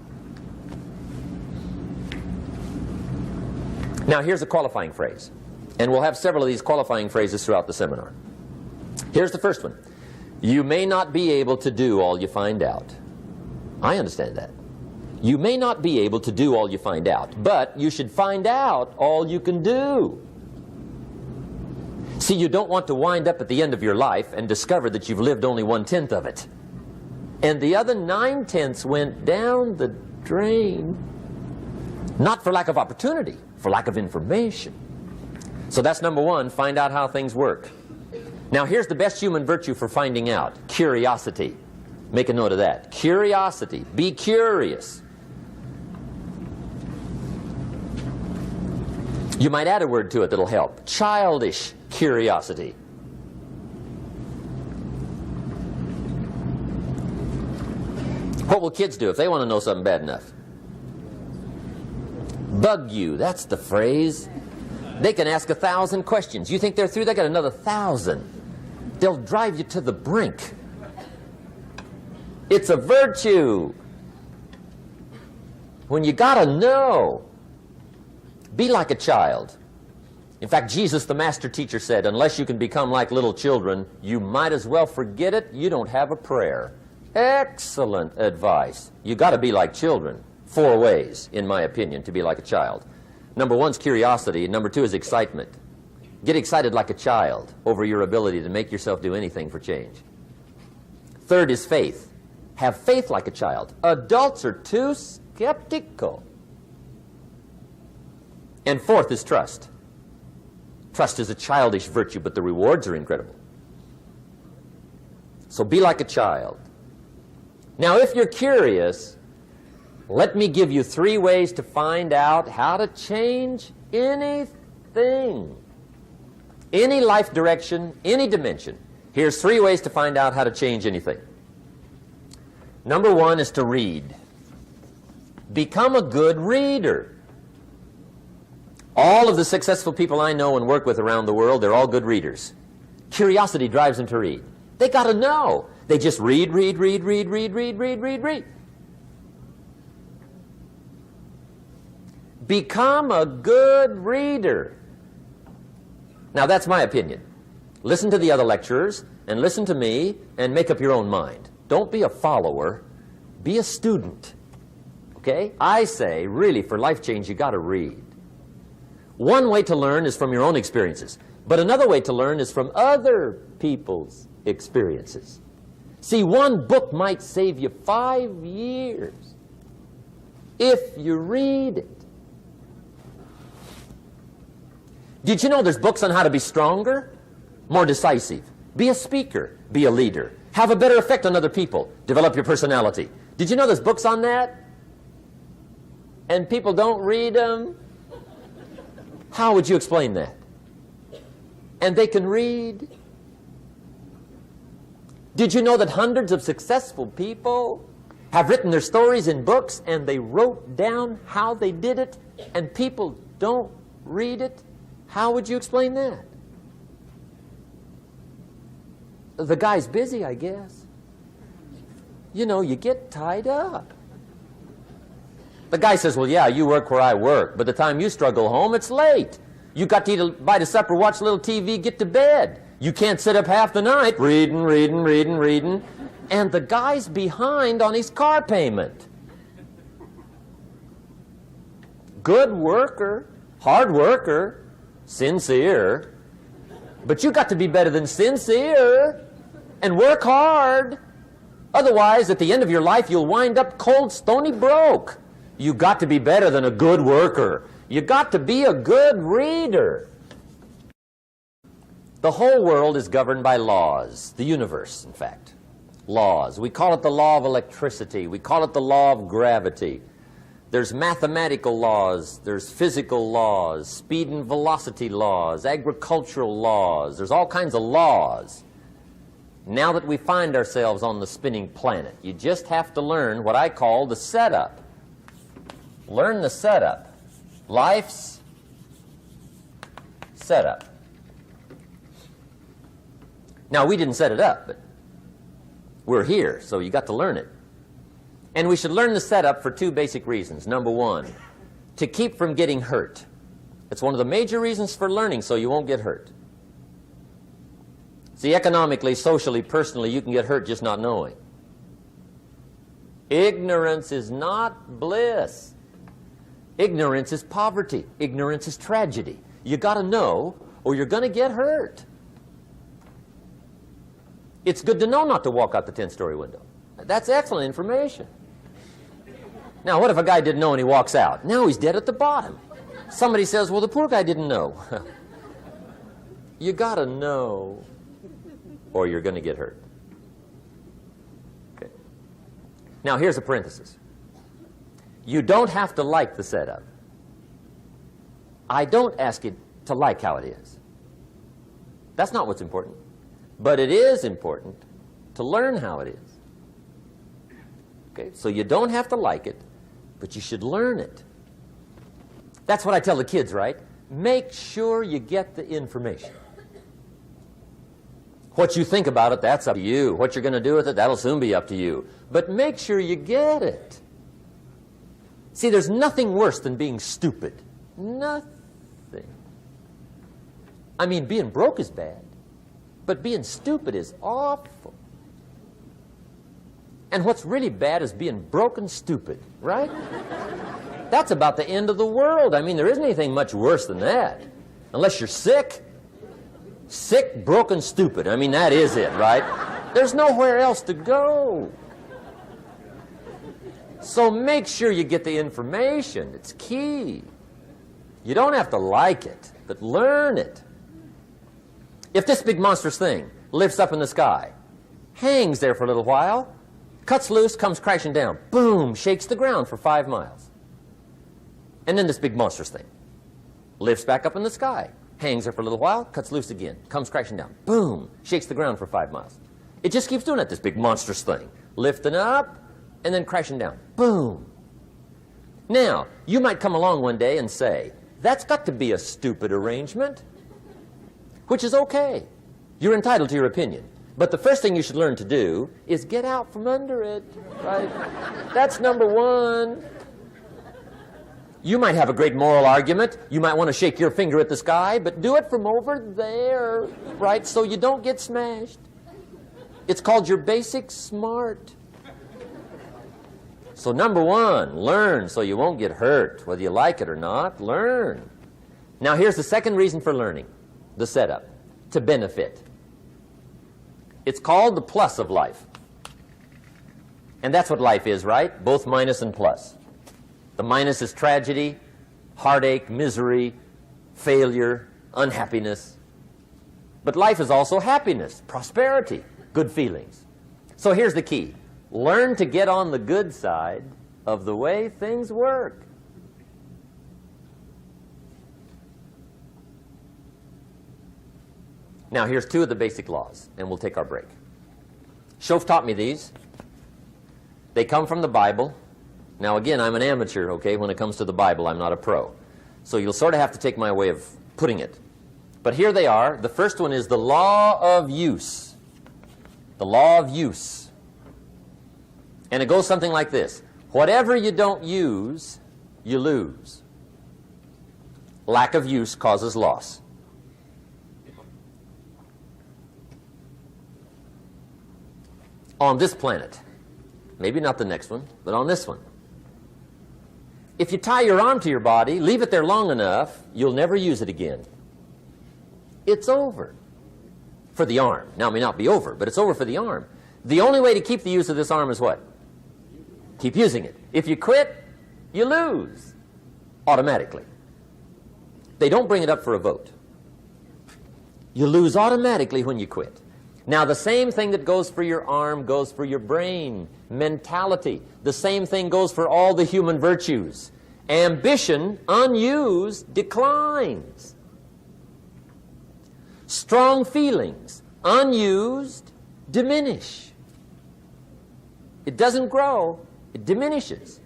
Now here's a qualifying phrase. And we'll have several of these qualifying phrases throughout the seminar. Here's the first one. You may not be able to do all you find out. I understand that. You may not be able to do all you find out, but you should find out all you can do. See, you don't want to wind up at the end of your life and discover that you've lived only 1/10 of it. And the other 9/10 went down the drain. Not for lack of opportunity, for lack of information. So that's number 1, find out how things work. Now here's the best human virtue for finding out. Curiosity. Make a note of that. Curiosity. Be curious. You might add a word to it that'll help. Childish curiosity. What will kids do if they want to know something bad enough? Bug you. That's the phrase. They can ask 1,000 questions. You think they're through? They got another 1,000. They'll drive you to the brink. It's a virtue. when you got to know. Be like a child. In fact, Jesus, the master teacher, said, unless you can become like little children, you might as well forget it. You don't have a prayer. Excellent advice. You got to be like children. 4 ways, in my opinion, to be like a child. Number 1 is curiosity, and number 2 is excitement. Get excited like a child over your ability to make yourself do anything for change. 3rd is faith. Have faith like a child. Adults are too skeptical. And 4th is trust. Trust is a childish virtue, but the rewards are incredible. So be like a child. Now, if you're curious, let me give you 3 ways to find out how to change anything. Any life direction, any dimension. Here's 3 ways to find out how to change anything. Number 1 is to read. Become a good reader. All of the successful people I know and work with around the world, they're all good readers. Curiosity drives them to read. They got to know. They just read. Become a good reader. Now, that's my opinion. Listen to the other lecturers and listen to me and make up your own mind. Don't be a follower. Be a student. Okay? I say, really, for life change, you got to read. One way to learn is from your own experiences, but another way to learn is from other people's experiences. See, one book might save you 5 years if you read it. Did you know there's books on how to be stronger, more decisive, be a speaker, be a leader, have a better effect on other people, develop your personality? Did you know there's books on that? And people don't read them? How would you explain that? And they can read. Did you know that hundreds of successful people have written their stories in books and they wrote down how they did it and people don't read it? How would you explain that? The guy's busy, I guess. You know, you get tied up. The guy says, well, yeah, you work where I work. By the time you struggle home, it's late. You got to eat a bite of supper, watch a little TV, get to bed. You can't sit up half the night reading. And the guy's behind on his car payment. Good worker, hard worker, sincere. But you got to be better than sincere and work hard. Otherwise, at the end of your life, you'll wind up cold, stony broke. You got to be better than a good worker. You got to be a good reader. The whole world is governed by laws. The universe, in fact. Laws. We call it the law of electricity. We call it the law of gravity. There's mathematical laws. There's physical laws. Speed and velocity laws. Agricultural laws. There's all kinds of laws. Now that we find ourselves on the spinning planet, you just have to learn what I call the setup. Learn the setup. Life's setup. Now, we didn't set it up, but we're here, so you got to learn it. And we should learn the setup for 2 basic reasons. Number 1, to keep from getting hurt. It's one of the major reasons for learning, so you won't get hurt. See, economically, socially, personally, you can get hurt just not knowing. Ignorance is not bliss. Ignorance is poverty. Ignorance is tragedy. You got to know, or you're going to get hurt. It's good to know not to walk out the 10-story window. That's excellent information. Now, what if a guy didn't know and he walks out? Now he's dead at the bottom. Somebody says, well, the poor guy didn't know. You got to know, or you're going to get hurt. Okay. Now, here's a parenthesis. You don't have to like the setup. I don't ask you to like how it is. That's not what's important. But it is important to learn how it is. Okay? So you don't have to like it, but you should learn it. That's what I tell the kids, right? Make sure you get the information. What you think about it, that's up to you. What you're going to do with it, that'll soon be up to you. But make sure you get it. See, there's nothing worse than being stupid. Nothing. I mean, being broke is bad, but being stupid is awful. And what's really bad is being broke and stupid, right? That's about the end of the world. I mean, there isn't anything much worse than that. Unless you're sick. Sick, broken, stupid. I mean, that is it, right? There's nowhere else to go. So make sure you get the information. It's key. You don't have to like it, but learn it. If this big monstrous thing lifts up in the sky, hangs there for a little while, cuts loose, comes crashing down, boom, shakes the ground for 5 miles. And then this big monstrous thing lifts back up in the sky, hangs there for a little while, cuts loose again, comes crashing down, boom, shakes the ground for 5 miles. It just keeps doing that, this big monstrous thing, lifting up and then crashing down, boom. Now, you might come along one day and say, that's got to be a stupid arrangement, which is okay. You're entitled to your opinion. But the first thing you should learn to do is get out from under it, right? That's number one. You might have a great moral argument. You might want to shake your finger at the sky, but do it from over there, right, so you don't get smashed. It's called your basic smart. So number one, learn so you won't get hurt. Whether you like it or not, learn. Now here's the second reason for learning, the setup, to benefit. It's called the plus of life. And that's what life is, right? Both minus and plus. The minus is tragedy, heartache, misery, failure, unhappiness. But life is also happiness, prosperity, good feelings. So here's the key. Learn to get on the good side of the way things work. Now here's 2 of the basic laws, and we'll take our break. Shof taught me these. They come from the Bible. Now again, I'm an amateur, okay, when it comes to the Bible. I'm not a pro. So you'll sort of have to take my way of putting it. But here they are. The first one is the law of use. The law of use. And it goes something like this. Whatever you don't use, you lose. Lack of use causes loss. On this planet, maybe not the next one, but on this one, if you tie your arm to your body, leave it there long enough, you'll never use it again. It's over for the arm. Now, it may not be over, but it's over for the arm. The only way to keep the use of this arm is what? Keep using it. If you quit, you lose automatically. They don't bring it up for a vote. You lose automatically when you quit. Now, the same thing that goes for your arm goes for your brain, mentality. The same thing goes for all the human virtues. Ambition, unused, declines. Strong feelings, unused, diminish. It doesn't grow, it diminishes.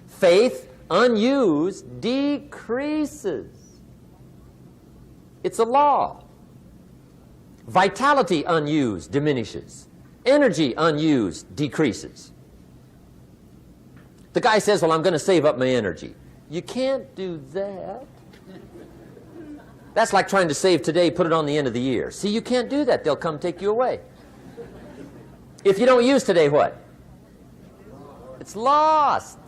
Faith, unused, decreases. It's a law. Vitality unused diminishes. Energy unused decreases. The guy says, well, I'm going to save up my energy. You can't do that. That's like trying to save today, put it on the end of the year. See, you can't do that. They'll come take you away. If you don't use today, what? It's lost.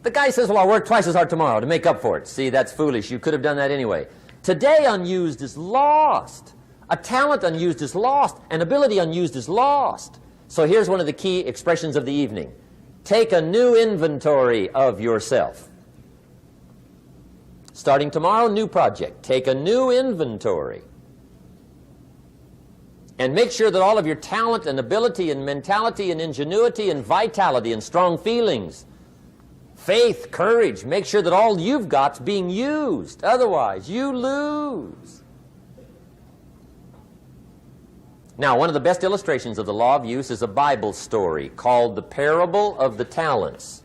The guy says, well, I'll work twice as hard tomorrow to make up for it. See, that's foolish. You could have done that anyway. Today unused is lost. A talent unused is lost. An ability unused is lost. So here's one of the key expressions of the evening. Take a new inventory of yourself. Starting tomorrow, new project. Take a new inventory. And make sure that all of your talent and ability and mentality and ingenuity and vitality and strong feelings, faith, courage, make sure that all you've got's being used. Otherwise, you lose. Now, one of the best illustrations of the law of use is a Bible story called the Parable of the Talents.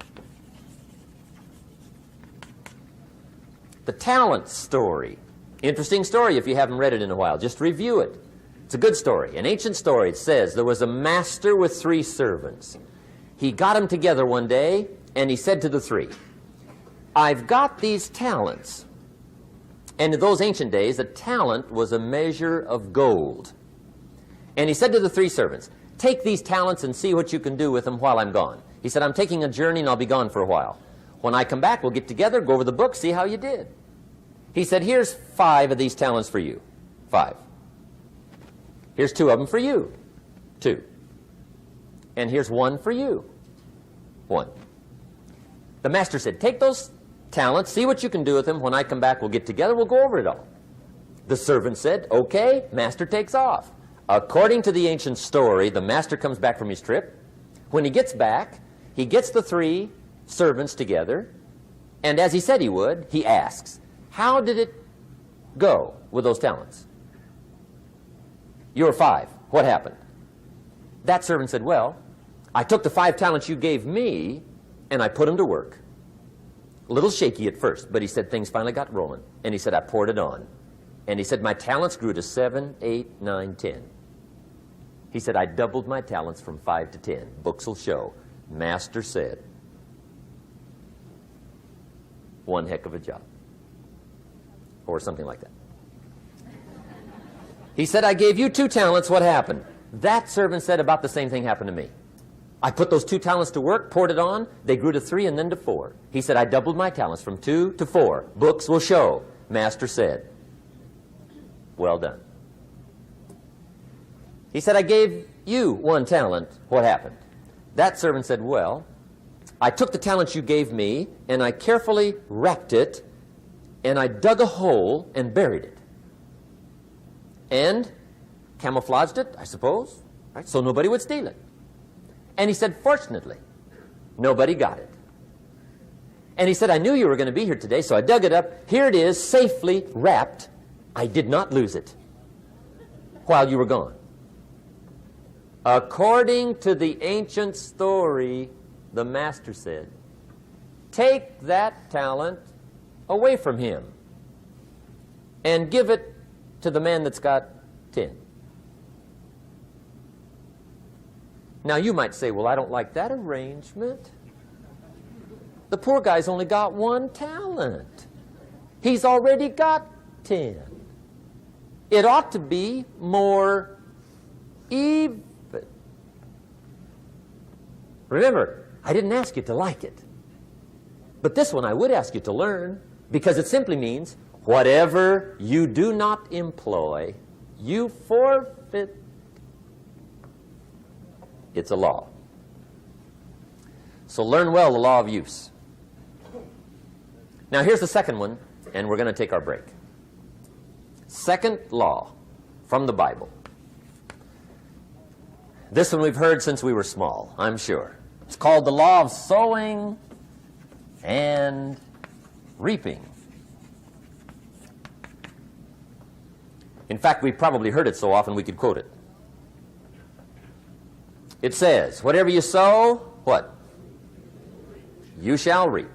The Talents story. Interesting story if you haven't read it in a while. Just review it. It's a good story. An ancient story. It says there was a master with 3 servants. He got them together one day and he said to the 3, I've got these talents. And in those ancient days, a talent was a measure of gold. And he said to the 3 servants, take these talents and see what you can do with them while I'm gone. He said, I'm taking a journey and I'll be gone for a while. When I come back, we'll get together, go over the book, see how you did. He said, here's 5 of these talents for you. 5. Here's 2 of them for you. 2. And here's 1 for you. 1. The master said, take those talents, see what you can do with them. When I come back, we'll get together, we'll go over it all. The servant said, okay, master takes off. According to the ancient story, the master comes back from his trip. When he gets back, he gets the 3 servants together, and as he said he would, he asks, how did it go with those talents? You were 5. What happened? That servant said, well, I took the 5 talents you gave me, and I put them to work. A little shaky at first, but he said things finally got rolling. And he said, I poured it on. And he said, my talents grew to 7, 8, 9, 10. He said, I doubled my talents from 5 to 10. Books will show. Master said, one heck of a job. Or something like that. He said, I gave you 2 talents. What happened? That servant said, about the same thing happened to me. I put those 2 talents to work, poured it on. They grew to 3 and then to 4. He said, I doubled my talents from 2 to 4. Books will show. Master said, well done. He said, I gave you 1 talent. What happened? That servant said, well, I took the talent you gave me, and I carefully wrapped it, and I dug a hole and buried it. And camouflaged it, I suppose, right, so nobody would steal it. And he said, fortunately, nobody got it. And he said, I knew you were going to be here today, so I dug it up. Here it is, safely wrapped. I did not lose it while you were gone. According to the ancient story, the master said, take that talent away from him and give it to the man that's got 10. Now you might say, well, I don't like that arrangement. The poor guy's only got 1 talent. He's already got 10. It ought to be more even. Remember, I didn't ask you to like it. But this one I would ask you to learn, because it simply means whatever you do not employ, you forfeit. It's a law. So learn well the law of use. Now here's the second one, and we're going to take our break. Second law from the Bible. This one we've heard since we were small, I'm sure. It's called the law of sowing and reaping. In fact, we've probably heard it so often we could quote it. It says, whatever you sow, what? You shall reap.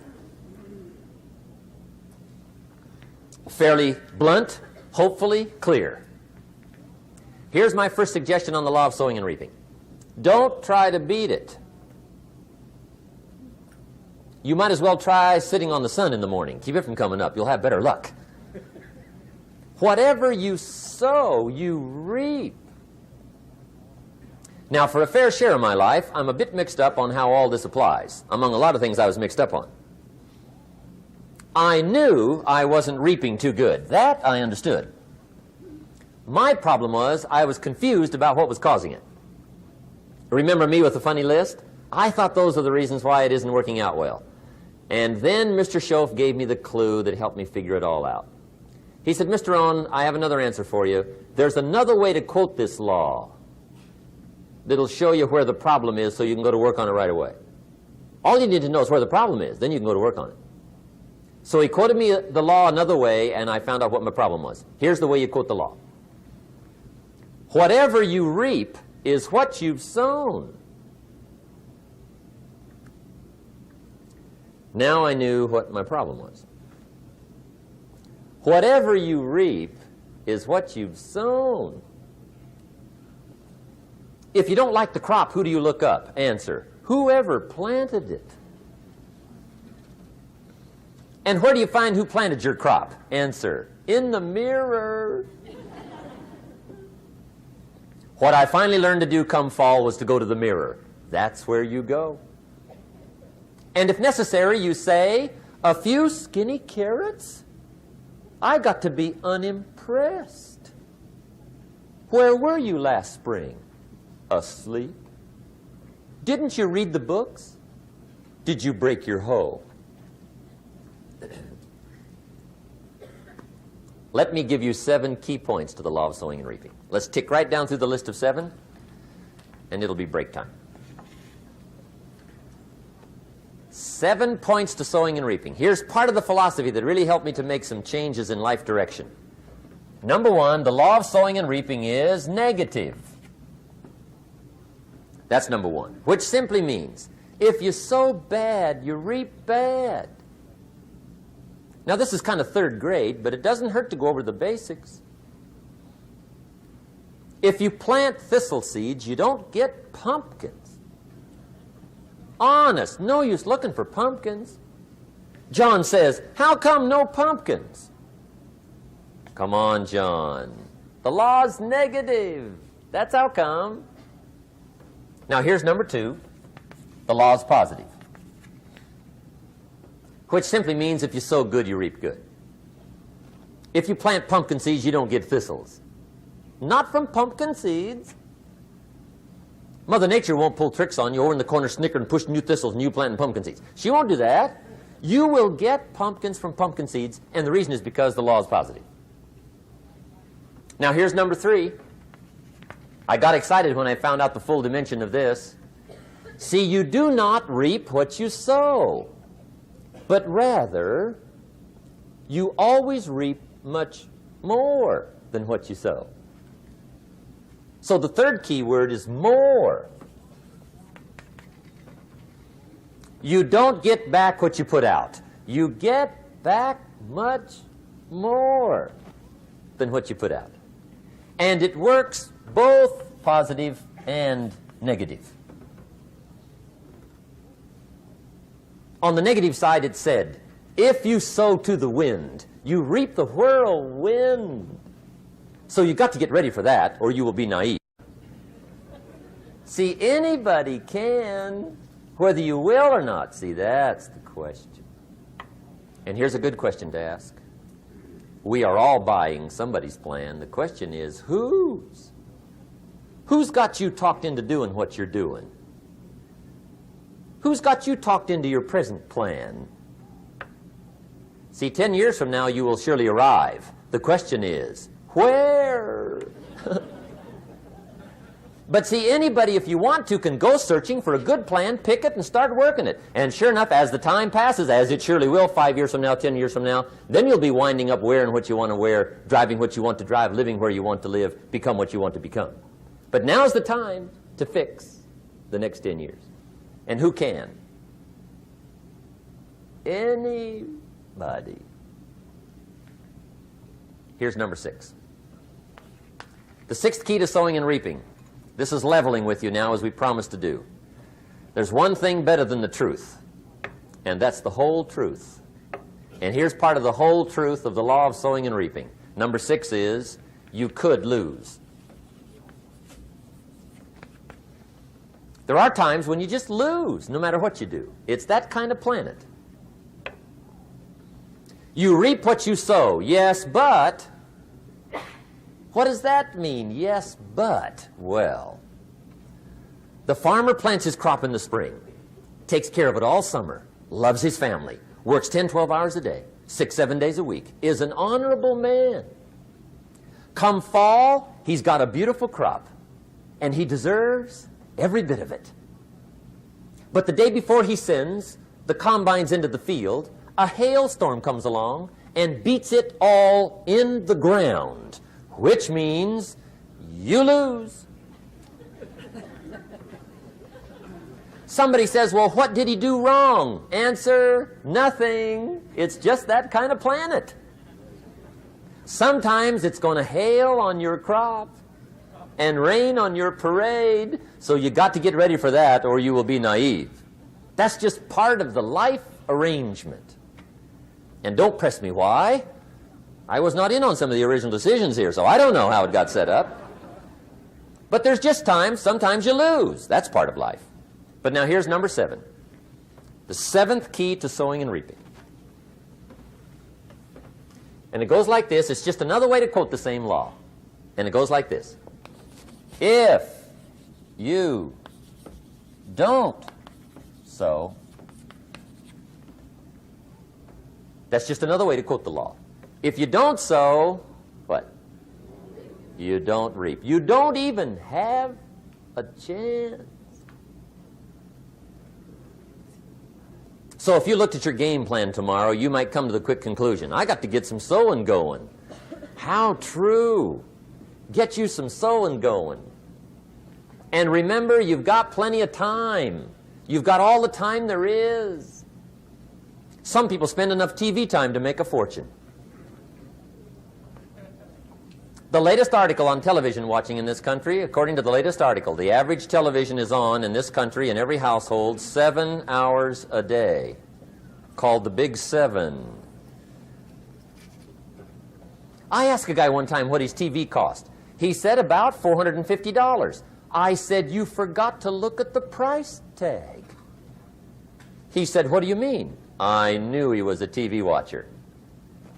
Fairly blunt, hopefully clear. Here's my first suggestion on the law of sowing and reaping. Don't try to beat it. You might as well try sitting on the sun in the morning. Keep it from coming up. You'll have better luck. Whatever you sow, you reap. Now, for a fair share of my life, I'm a bit mixed up on how all this applies. Among a lot of things I was mixed up on. I knew I wasn't reaping too good. That I understood. My problem was I was confused about what was causing it. Remember me with the funny list? I thought those are the reasons why it isn't working out well. And then Mr. Schoaf gave me the clue that helped me figure it all out. He said, Mr. Rohn, I have another answer for you. There's another way to quote this law that'll show you where the problem is so you can go to work on it right away. All you need to know is where the problem is. Then you can go to work on it. So he quoted me the law another way, and I found out what my problem was. Here's the way you quote the law. Whatever you reap is what you've sown. Now I knew what my problem was. Whatever you reap is what you've sown. If you don't like the crop, who do you look up? Answer, whoever planted it. And where do you find who planted your crop? Answer, in the mirror. What I finally learned to do come fall was to go to the mirror. That's where you go. And if necessary, you say, a few skinny carrots? I got to be unimpressed. Where were you last spring? Asleep. Didn't you read the books? Did you break your hoe? Let me give you 7 key points to the law of sowing and reaping. Let's tick right down through the list of 7, and it'll be break time. 7 points to sowing and reaping. Here's part of the philosophy that really helped me to make some changes in life direction. Number 1, the law of sowing and reaping is negative. That's number 1, which simply means if you sow bad, you reap bad. Now, this is kind of 3rd grade, but it doesn't hurt to go over the basics. If you plant thistle seeds, you don't get pumpkins. Honest, no use looking for pumpkins. John says, how come no pumpkins? Come on, John. The law's negative. That's how come. Now, here's number 2. The law's positive, which simply means if you sow good, you reap good. If you plant pumpkin seeds, you don't get thistles. Not from pumpkin seeds. Mother Nature won't pull tricks on you over in the corner snickering and pushing new thistles and you planting pumpkin seeds. She won't do that. You will get pumpkins from pumpkin seeds, and the reason is because the law is positive. Now, here's number 3. I got excited when I found out the full dimension of this. See, you do not reap what you sow, but rather, you always reap much more than what you sow. So the 3rd key word is more. You don't get back what you put out. You get back much more than what you put out. And it works both positive and negative. On the negative side, it said, if you sow to the wind, you reap the whirlwind. So you've got to get ready for that, or you will be naive. See, anybody can, whether you will or not. See, that's the question. And here's a good question to ask. We are all buying somebody's plan. The question is, whose? Who's got you talked into doing what you're doing? Who's got you talked into your present plan? See, 10 years from now, you will surely arrive. The question is, where? But see, anybody, if you want to, can go searching for a good plan, pick it, and start working it. And sure enough, as the time passes, as it surely will 5 years from now, 10 years from now, then you'll be winding up wearing what you want to wear, driving what you want to drive, living where you want to live, become what you want to become. But now's the time to fix the next 10 years. And who can? Anybody. Here's number 6. The 6th key to sowing and reaping. This is leveling with you now, as we promised to do. There's one thing better than the truth, and that's the whole truth. And here's part of the whole truth of the law of sowing and reaping. Number 6 is, you could lose. There are times when you just lose, no matter what you do. It's that kind of planet. You reap what you sow, yes, but... What does that mean, yes, but? Well, the farmer plants his crop in the spring, takes care of it all summer, loves his family, works 10, 12 hours a day, 6, 7 days a week, is an honorable man. Come fall, he's got a beautiful crop, and he deserves every bit of it. But the day before he sends the combines into the field, a hailstorm comes along and beats it all in the ground, which means you lose. Somebody says, well, what did he do wrong? Answer, nothing. It's just that kind of planet. Sometimes it's going to hail on your crop and rain on your parade, so you got to get ready for that or you will be naive. That's just part of the life arrangement. And don't press me why. I was not in on some of the original decisions here, so I don't know how it got set up. But there's just times, sometimes you lose. That's part of life. But now here's number 7. The 7th key to sowing and reaping. And it goes like this. It's just another way to quote the same law. And it goes like this. If you don't sow, that's just another way to quote the law. If you don't sow, what? You don't reap. You don't even have a chance. So if you looked at your game plan tomorrow, you might come to the quick conclusion, I got to get some sowing going. How true. Get you some sowing going. And remember, you've got plenty of time. You've got all the time there is. Some people spend enough TV time to make a fortune. The latest article on television watching in this country, according to the latest article, the average television is on in this country in every household 7 hours a day, called the Big 7. I asked a guy one time what his TV cost. He said about $450. I said, you forgot to look at the price tag. He said, what do you mean? I knew he was a TV watcher.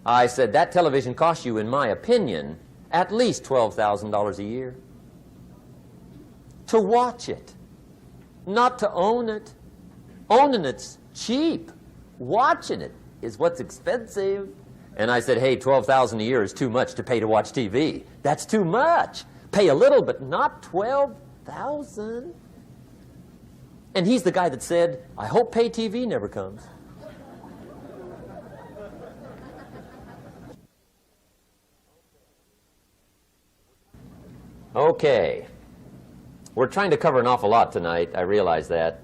I said, that television costs you, in my opinion, at least $12,000 a year. To watch it, not to own it. Owning it's cheap. Watching it is what's expensive. And I said, hey, $12,000 a year is too much to pay to watch TV. That's too much. Pay a little, but not $12,000. And he's the guy that said, I hope pay TV never comes. Okay. We're trying to cover an awful lot tonight. I realize that.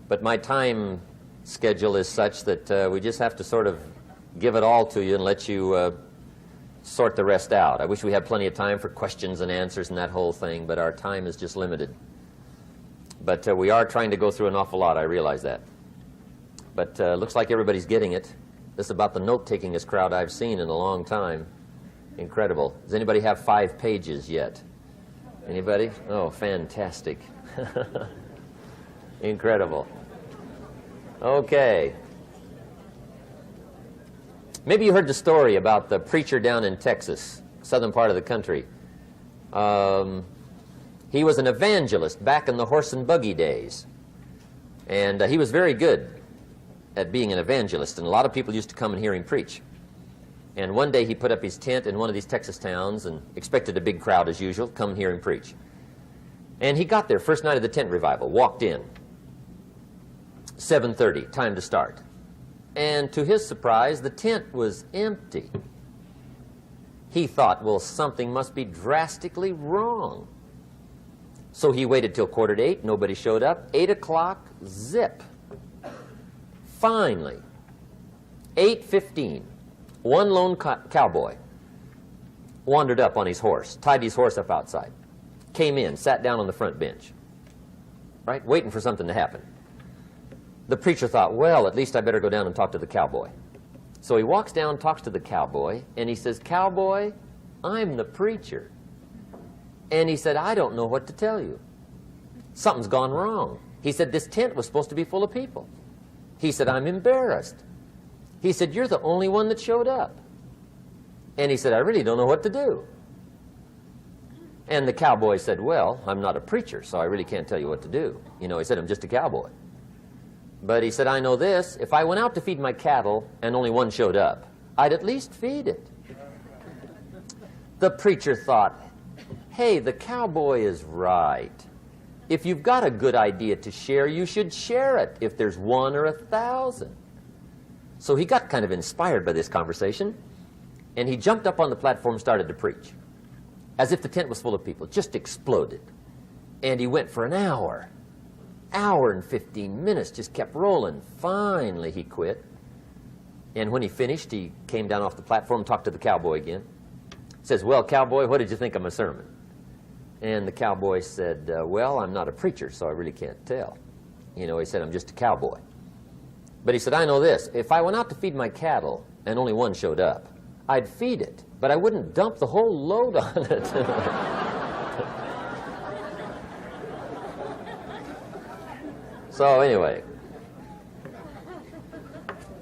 But my time schedule is such that we just have to sort of give it all to you and let you sort the rest out. I wish we had plenty of time for questions and answers and that whole thing, but our time is just limited. But we are trying to go through an awful lot. I realize that. But looks like everybody's getting it. This is about the note-takingest crowd I've seen in a long time. Incredible. Does anybody have 5 pages yet? Anybody? Oh, fantastic. Incredible. Okay. Maybe you heard the story about the preacher down in Texas, southern part of the country. He was an evangelist back in the horse and buggy days. And he was very good at being an evangelist, and a lot of people used to come and hear him preach. And one day he put up his tent in one of these Texas towns and expected a big crowd as usual, come hear him preach. And he got there, first night of the tent revival, walked in. 7:30, time to start. And to his surprise, the tent was empty. He thought, well, something must be drastically wrong. So he waited till 7:45, nobody showed up. 8 o'clock, zip. Finally, 8:15, one lone cowboy wandered up on his horse, tied his horse up outside, came in, sat down on the front bench, right, waiting for something to happen. The preacher thought, well, at least I better go down and talk to the cowboy. So he walks down, talks to the cowboy, and he says, cowboy, I'm the preacher. And he said, I don't know what to tell you. Something's gone wrong. He said, this tent was supposed to be full of people. He said, I'm embarrassed. He said, you're the only one that showed up. And he said, I really don't know what to do. And the cowboy said, well, I'm not a preacher, so I really can't tell you what to do. You know, he said, I'm just a cowboy. But he said, I know this, if I went out to feed my cattle and only one showed up, I'd at least feed it. The preacher thought, hey, the cowboy is right. If you've got a good idea to share, you should share it, if there's 1 or 1,000. So he got kind of inspired by this conversation, and he jumped up on the platform and started to preach, as if the tent was full of people, just exploded. And he went for an hour and 15 minutes, just kept rolling. Finally, he quit. And when he finished, he came down off the platform, talked to the cowboy again. Says, well, cowboy, what did you think of my sermon? And the cowboy said, well, I'm not a preacher, so I really can't tell. You know, he said, I'm just a cowboy. But he said, I know this. If I went out to feed my cattle and only one showed up, I'd feed it, but I wouldn't dump the whole load on it. So anyway,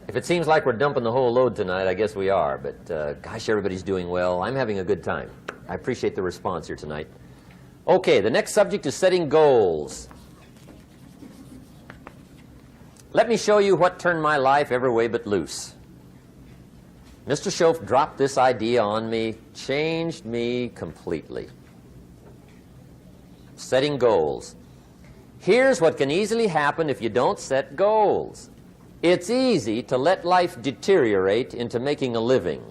if it seems like we're dumping the whole load tonight, I guess we are. But gosh, everybody's doing well. I'm having a good time. I appreciate the response here tonight. Okay, the next subject is setting goals. Let me show you what turned my life every way but loose. Mr. Schoaf dropped this idea on me, changed me completely. Setting goals. Here's what can easily happen if you don't set goals. It's easy to let life deteriorate into making a living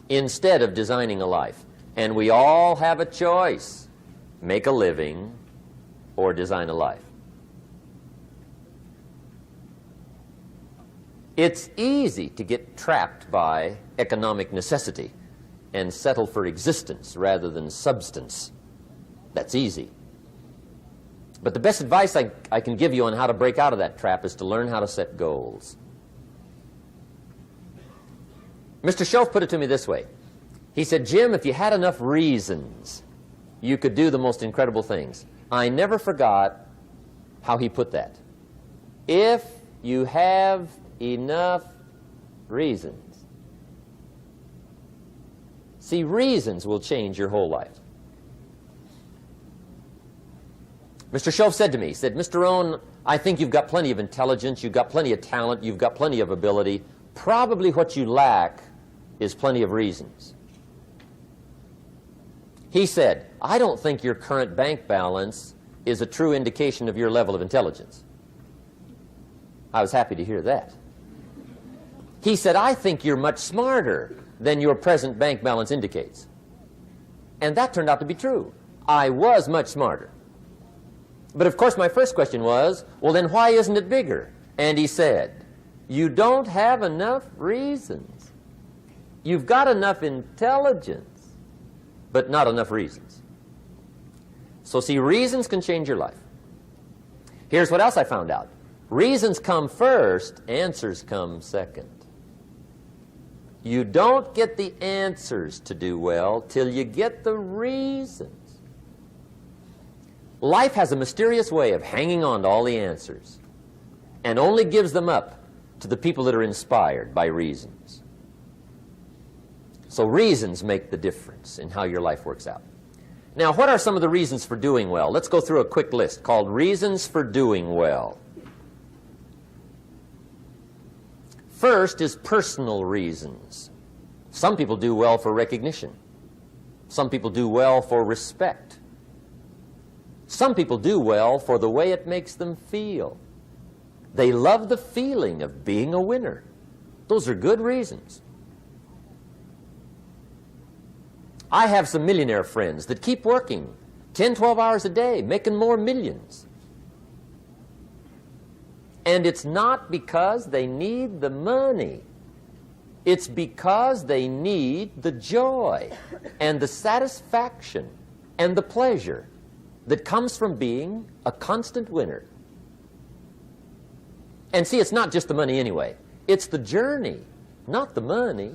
instead of designing a life. And we all have a choice. Make a living or design a life. It's easy to get trapped by economic necessity and settle for existence rather than substance. That's easy. But the best advice I can give you on how to break out of that trap is to learn how to set goals. Mr. Schoaf put it to me this way. He said, Jim, if you had enough reasons, you could do the most incredible things. I never forgot how he put that. If you have enough reasons. See, reasons will change your whole life. Mr. Schoaf said to me, he said, Mr. Rohn, I think you've got plenty of intelligence, you've got plenty of talent, you've got plenty of ability. Probably what you lack is plenty of reasons. He said, I don't think your current bank balance is a true indication of your level of intelligence. I was happy to hear that. He said, I think you're much smarter than your present bank balance indicates. And that turned out to be true. I was much smarter. But of course my first question was, well then why isn't it bigger? And he said, you don't have enough reasons. You've got enough intelligence, but not enough reasons. So see, reasons can change your life. Here's what else I found out. Reasons come first, answers come second. You don't get the answers to do well till you get the reasons. Life has a mysterious way of hanging on to all the answers and only gives them up to the people that are inspired by reasons. So reasons make the difference in how your life works out. Now, what are some of the reasons for doing well? Let's go through a quick list called Reasons for Doing Well. First is personal reasons. Some people do well for recognition. Some people do well for respect. Some people do well for the way it makes them feel. They love the feeling of being a winner. Those are good reasons. I have some millionaire friends that keep working 10, 12 hours a day, making more millions. And it's not because they need the money. It's because they need the joy and the satisfaction and the pleasure that comes from being a constant winner. And see, it's not just the money anyway. It's the journey, not the money.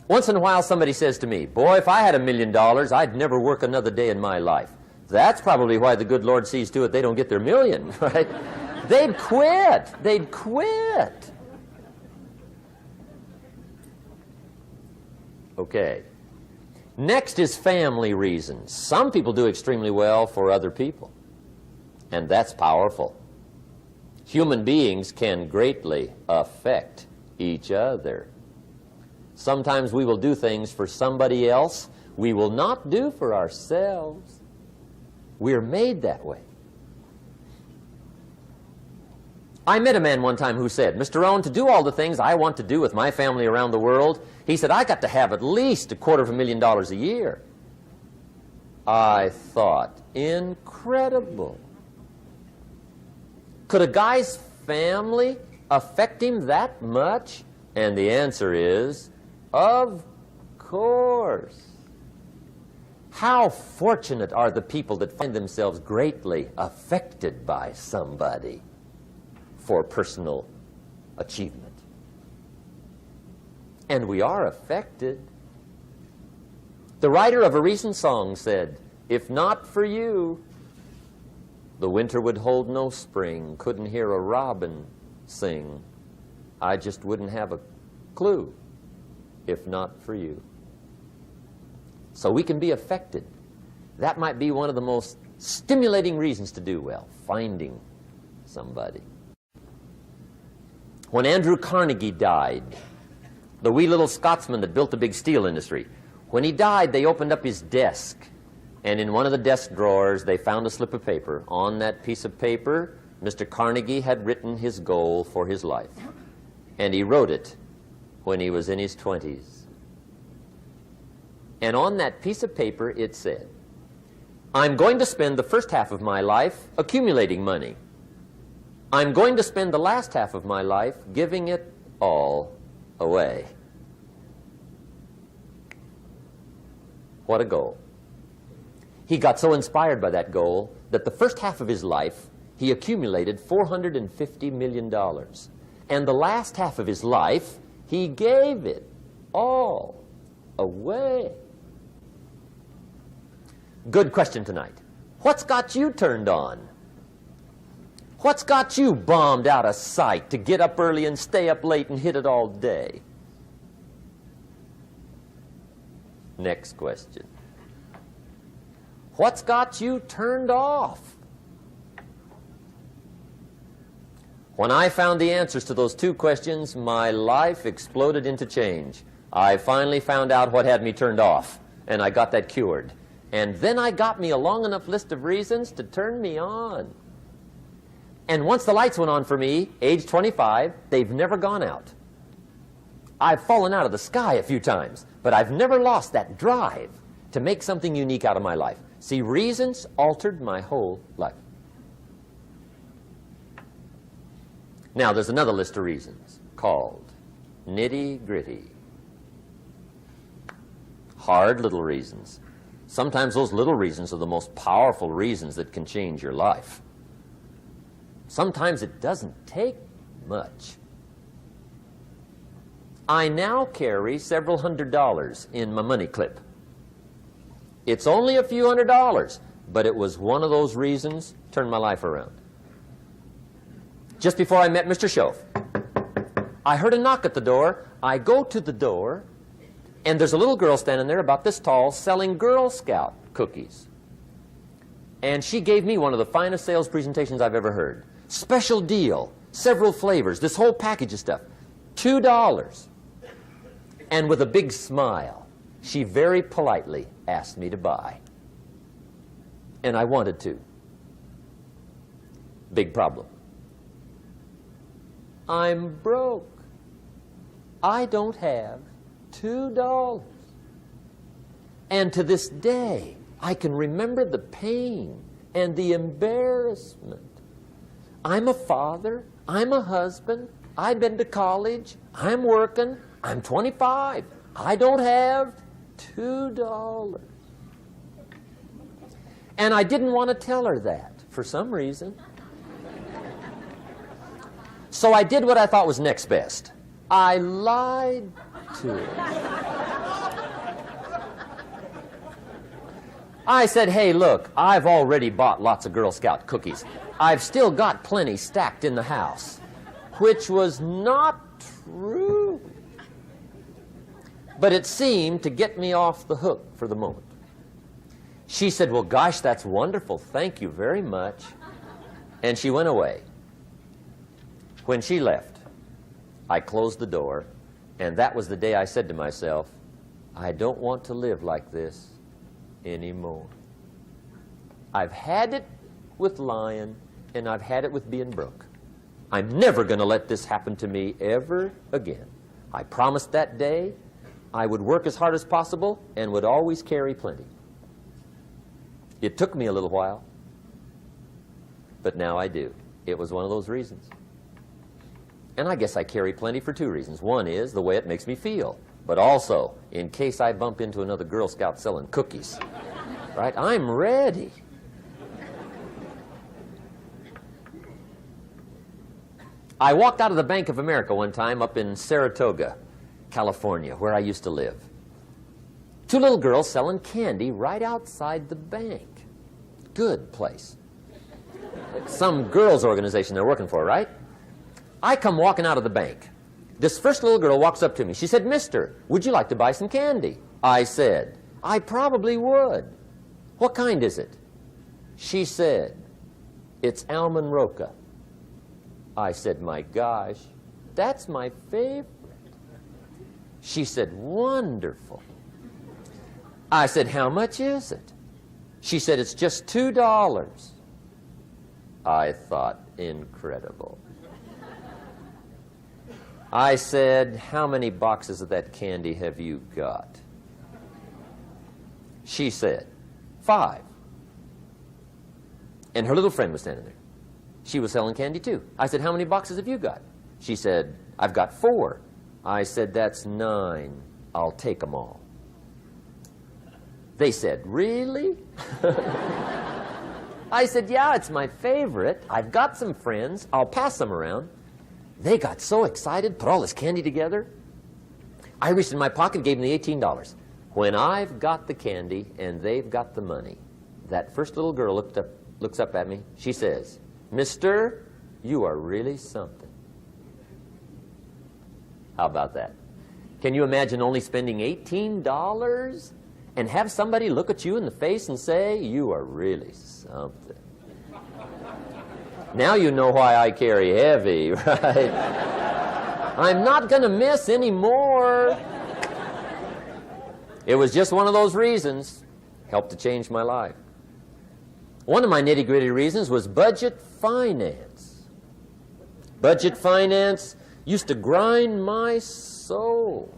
Once in a while somebody says to me, boy, if I had $1 million, I'd never work another day in my life. That's probably why the good Lord sees to it they don't get their million, right? They'd quit. They'd quit. Okay. Next is family reasons. Some people do extremely well for other people, and that's powerful. Human beings can greatly affect each other. Sometimes we will do things for somebody else we will not do for ourselves. We're made that way. I met a man one time who said, Mr. Rohn, to do all the things I want to do with my family around the world, he said, I got to have at least $250,000 a year. I thought, incredible. Could a guy's family affect him that much? And the answer is, of course. How fortunate are the people that find themselves greatly affected by somebody for personal achievement. And we are affected. The writer of a recent song said, "If not for you, the winter would hold no spring, couldn't hear a robin sing. I just wouldn't have a clue if not for you." So we can be affected. That might be one of the most stimulating reasons to do well, finding somebody. When Andrew Carnegie died, the wee little Scotsman that built the big steel industry, when he died, they opened up his desk, and in one of the desk drawers, they found a slip of paper. On that piece of paper, Mr. Carnegie had written his goal for his life, and he wrote it when he was in his 20s. And on that piece of paper, it said, "I'm going to spend the first half of my life accumulating money. I'm going to spend the last half of my life giving it all away." What a goal. He got so inspired by that goal that the first half of his life, he accumulated $450 million. And the last half of his life, he gave it all away. Good question tonight. What's got you turned on? What's got you bombed out of sight to get up early and stay up late and hit it all day? Next question. What's got you turned off? When I found the answers to those two questions, my life exploded into change. I finally found out what had me turned off, and I got that cured. And then I got me a long enough list of reasons to turn me on. And once the lights went on for me, age 25, they've never gone out. I've fallen out of the sky a few times, but I've never lost that drive to make something unique out of my life. See, reasons altered my whole life. Now, there's another list of reasons called nitty-gritty. Hard little reasons. Sometimes those little reasons are the most powerful reasons that can change your life. Sometimes it doesn't take much. I now carry several $100s in my money clip. It's only a few $100s, but it was one of those reasons turned my life around. Just before I met Mr. Schoaf, I heard a knock at the door. I go to the door, and there's a little girl standing there about this tall selling Girl Scout cookies. And she gave me one of the finest sales presentations I've ever heard. Special deal, several flavors, this whole package of stuff, $2. And with a big smile, she very politely asked me to buy. And I wanted to. Big problem. I'm broke. I don't have $2. And to this day, I can remember the pain and the embarrassment. I'm a father. I'm a husband. I've been to college. I'm working. I'm 25. I don't have $2. And I didn't want to tell her that for some reason. So I did what I thought was next best. I lied to her. I said, "Hey, look, I've already bought lots of Girl Scout cookies. I've still got plenty stacked in the house," which was not true. But it seemed to get me off the hook for the moment. She said, "Well, gosh, that's wonderful. Thank you very much." And she went away. When she left, I closed the door, and that was the day I said to myself, I don't want to live like this anymore. I've had it with lying, and I've had it with being broke. I'm never going to let this happen to me ever again. I promised that day I would work as hard as possible and would always carry plenty. It took me a little while, but now I do. It was one of those reasons. And I guess I carry plenty for two reasons. One is the way it makes me feel, but also in case I bump into another Girl Scout selling cookies. right? I'm ready. I walked out of the Bank of America one time up in Saratoga, California, where I used to live. Two little girls selling candy right outside the bank. Good place. Some girls' organization they're working for, right? I come walking out of the bank. This first little girl walks up to me. She said, "Mister, would you like to buy some candy?" I said, "I probably would." "What kind is it?" She said, "It's almond roca." I said, "My gosh, that's my favorite." She said, "Wonderful." I said, "How much is it?" She said, "It's just $2. I thought, incredible. I said, "How many boxes of that candy have you got?" She said, 5. And her little friend was standing there. She was selling candy too. I said, "How many boxes have you got?" She said, "I've got 4. I said, "That's 9. I'll take them all." They said, "Really?" I said, "Yeah, it's my favorite. I've got some friends. I'll pass them around." They got so excited, put all this candy together. I reached in my pocket, gave them the $18. When I've got the candy and they've got the money, that first little girl looks up at me. She says, "Mister, you are really something." How about that? Can you imagine only spending $18 and have somebody look at you in the face and say, "You are really something"? Now you know why I carry heavy, right? I'm not going to miss anymore. It was just one of those reasons. Helped to change my life. One of my nitty-gritty reasons was budget finance. Budget finance used to grind my soul.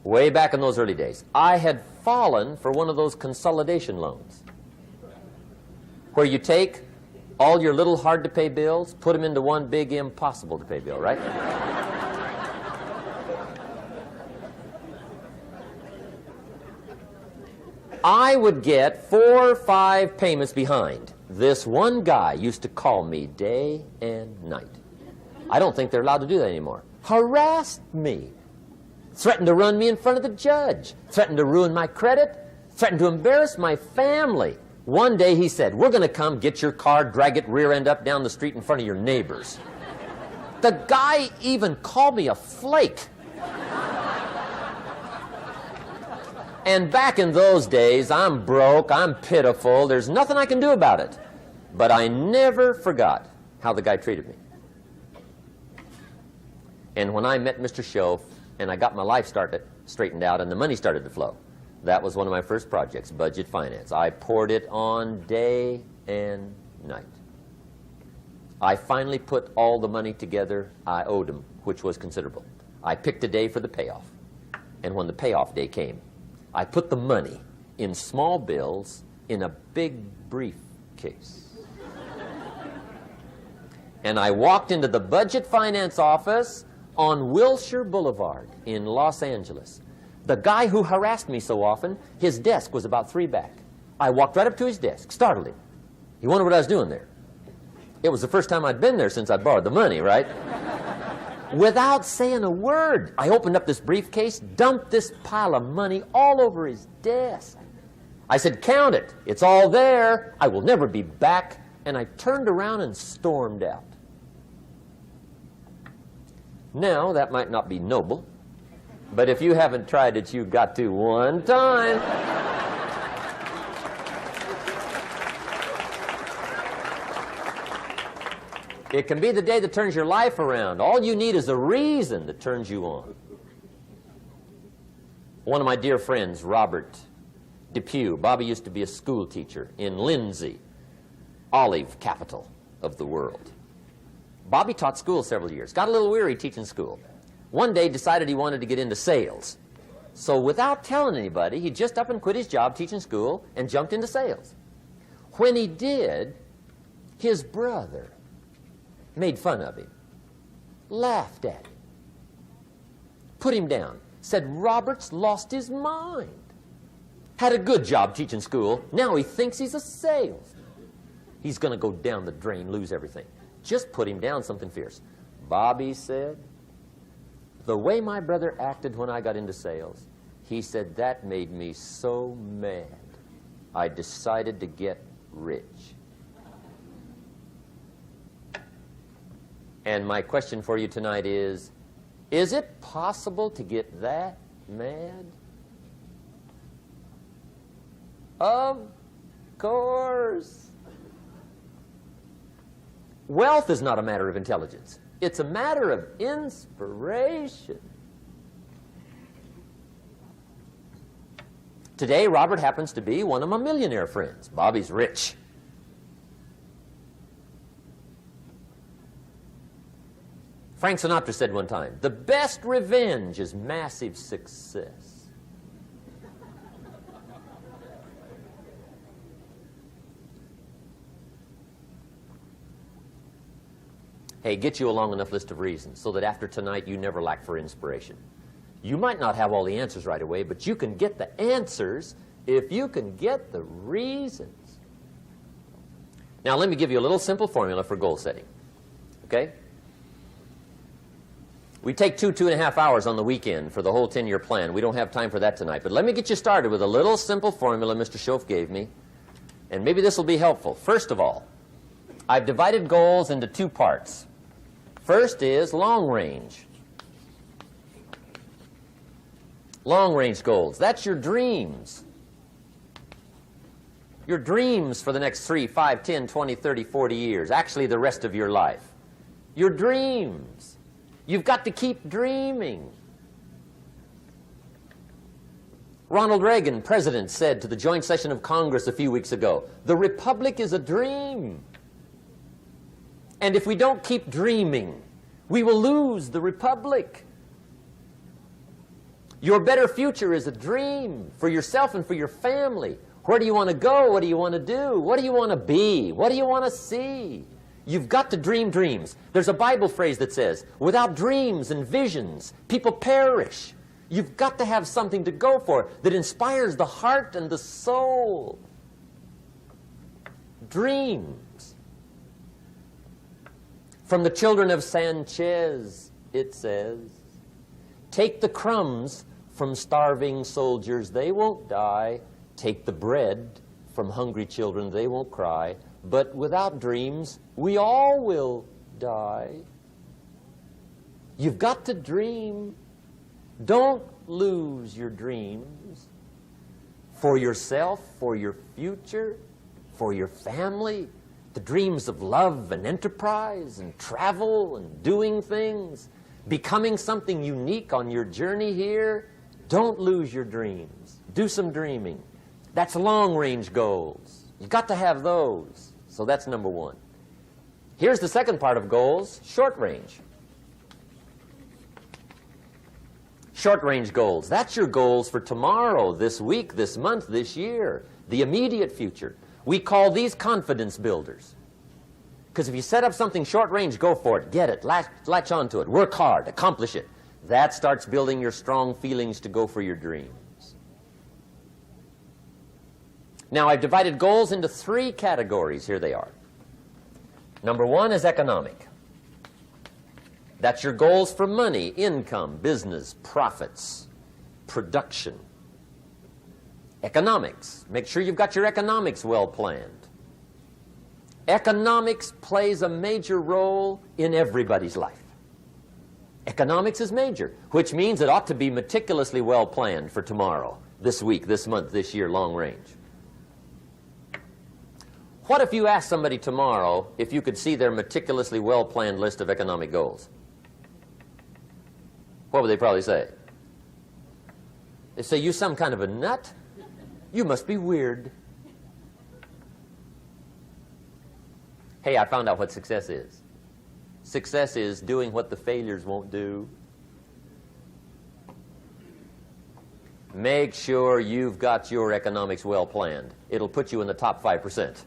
Way back in those early days, I had fallen for one of those consolidation loans, where you take all your little hard-to-pay bills, put them into one big impossible-to-pay bill, right? I would get 4 or 5 payments behind. This one guy used to call me day and night. I don't think they're allowed to do that anymore. Harassed me. Threatened to run me in front of the judge. Threatened to ruin my credit. Threatened to embarrass my family. One day he said, "We're going to come get your car, drag it rear end up down the street in front of your neighbors." The guy even called me a flake. And back in those days, I'm broke, I'm pitiful, there's nothing I can do about it. But I never forgot how the guy treated me. And when I met Mr. Schoaf and I got my life straightened out and the money started to flow, that was one of my first projects, budget finance. I poured it on day and night. I finally put all the money together I owed him, which was considerable. I picked a day for the payoff. And when the payoff day came, I put the money in small bills in a big briefcase. And I walked into the budget finance office on Wilshire Boulevard in Los Angeles. The guy who harassed me so often, his desk was about 3 back. I walked right up to his desk, startled him. He wondered what I was doing there. It was the first time I'd been there since I'd borrowed the money, right? Without saying a word, I opened up this briefcase, dumped this pile of money all over his desk. I said, "Count it. It's all there. I will never be back." And I turned around and stormed out. Now, that might not be noble, but if you haven't tried it, you've got to one time. It can be the day that turns your life around. All you need is a reason that turns you on. One of my dear friends, Robert Depew, Bobby used to be a school teacher in Lindsay, olive capital of the world. Bobby taught school several years, got a little weary teaching school. One day decided he wanted to get into sales. So without telling anybody, he just up and quit his job teaching school and jumped into sales. When he did, his brother made fun of him, laughed at him, put him down. said Robert's lost his mind. Had a good job teaching school. Now he thinks he's a salesman. He's going to go down the drain, lose everything. Just put him down something fierce. Bobby said, the way my brother acted when I got into sales, he said that made me so mad. I decided to get rich. And my question for you tonight is it possible to get that mad? Of course. Wealth is not a matter of intelligence. It's a matter of inspiration. Today, Robert happens to be one of my millionaire friends. Bobby's rich. Frank Sinatra said one time, the best revenge is massive success. Hey, get you a long enough list of reasons so that after tonight you never lack for inspiration. You might not have all the answers right away, but you can get the answers if you can get the reasons. Now, let me give you a little simple formula for goal setting. Okay? We take 2.5 hours on the weekend for the whole 10-year plan. We don't have time for that tonight. But let me get you started with a little simple formula Mr. Schoaf gave me. And maybe this will be helpful. First of all, I've divided goals into two parts. First is long range. Long range goals. That's your dreams. Your dreams for the next 3, 5, 10, 20, 30, 40 years. Actually, the rest of your life. Your dreams. You've got to keep dreaming. Ronald Reagan, president, said to the joint session of Congress a few weeks ago, the Republic is a dream. And if we don't keep dreaming, we will lose the Republic. Your better future is a dream for yourself and for your family. Where do you want to go? What do you want to do? What do you want to be? What do you want to see? You've got to dream dreams. There's a Bible phrase that says, without dreams and visions, people perish. You've got to have something to go for that inspires the heart and the soul. Dreams. From the children of Sanchez, it says, take the crumbs from starving soldiers, they won't die. Take the bread from hungry children, they won't cry. But without dreams, we all will die. You've got to dream. Don't lose your dreams for yourself, for your future, for your family. The dreams of love and enterprise and travel and doing things, becoming something unique on your journey here. Don't lose your dreams. Do some dreaming. That's long-range goals. You've got to have those. So that's number one. Here's the second part of goals, short range. Short-range goals. That's your goals for tomorrow, this week, this month, this year, the immediate future. We call these confidence builders. Because if you set up something short-range, go for it, get it, latch onto it, work hard, accomplish it. That starts building your strong feelings to go for your dreams. Now, I've divided goals into 3 categories. Here they are. Number 1 is economic. That's your goals for money, income, business, profits, production. Economics. Make sure you've got your economics well planned. Economics plays a major role in everybody's life. Economics is major, which means it ought to be meticulously well planned for tomorrow, this week, this month, this year, long range. What if you asked somebody tomorrow if you could see their meticulously well-planned list of economic goals? What would they probably say? They say, you some kind of a nut? You must be weird. Hey, I found out what success is. Success is doing what the failures won't do. Make sure you've got your economics well planned. It'll put you in the top 5%.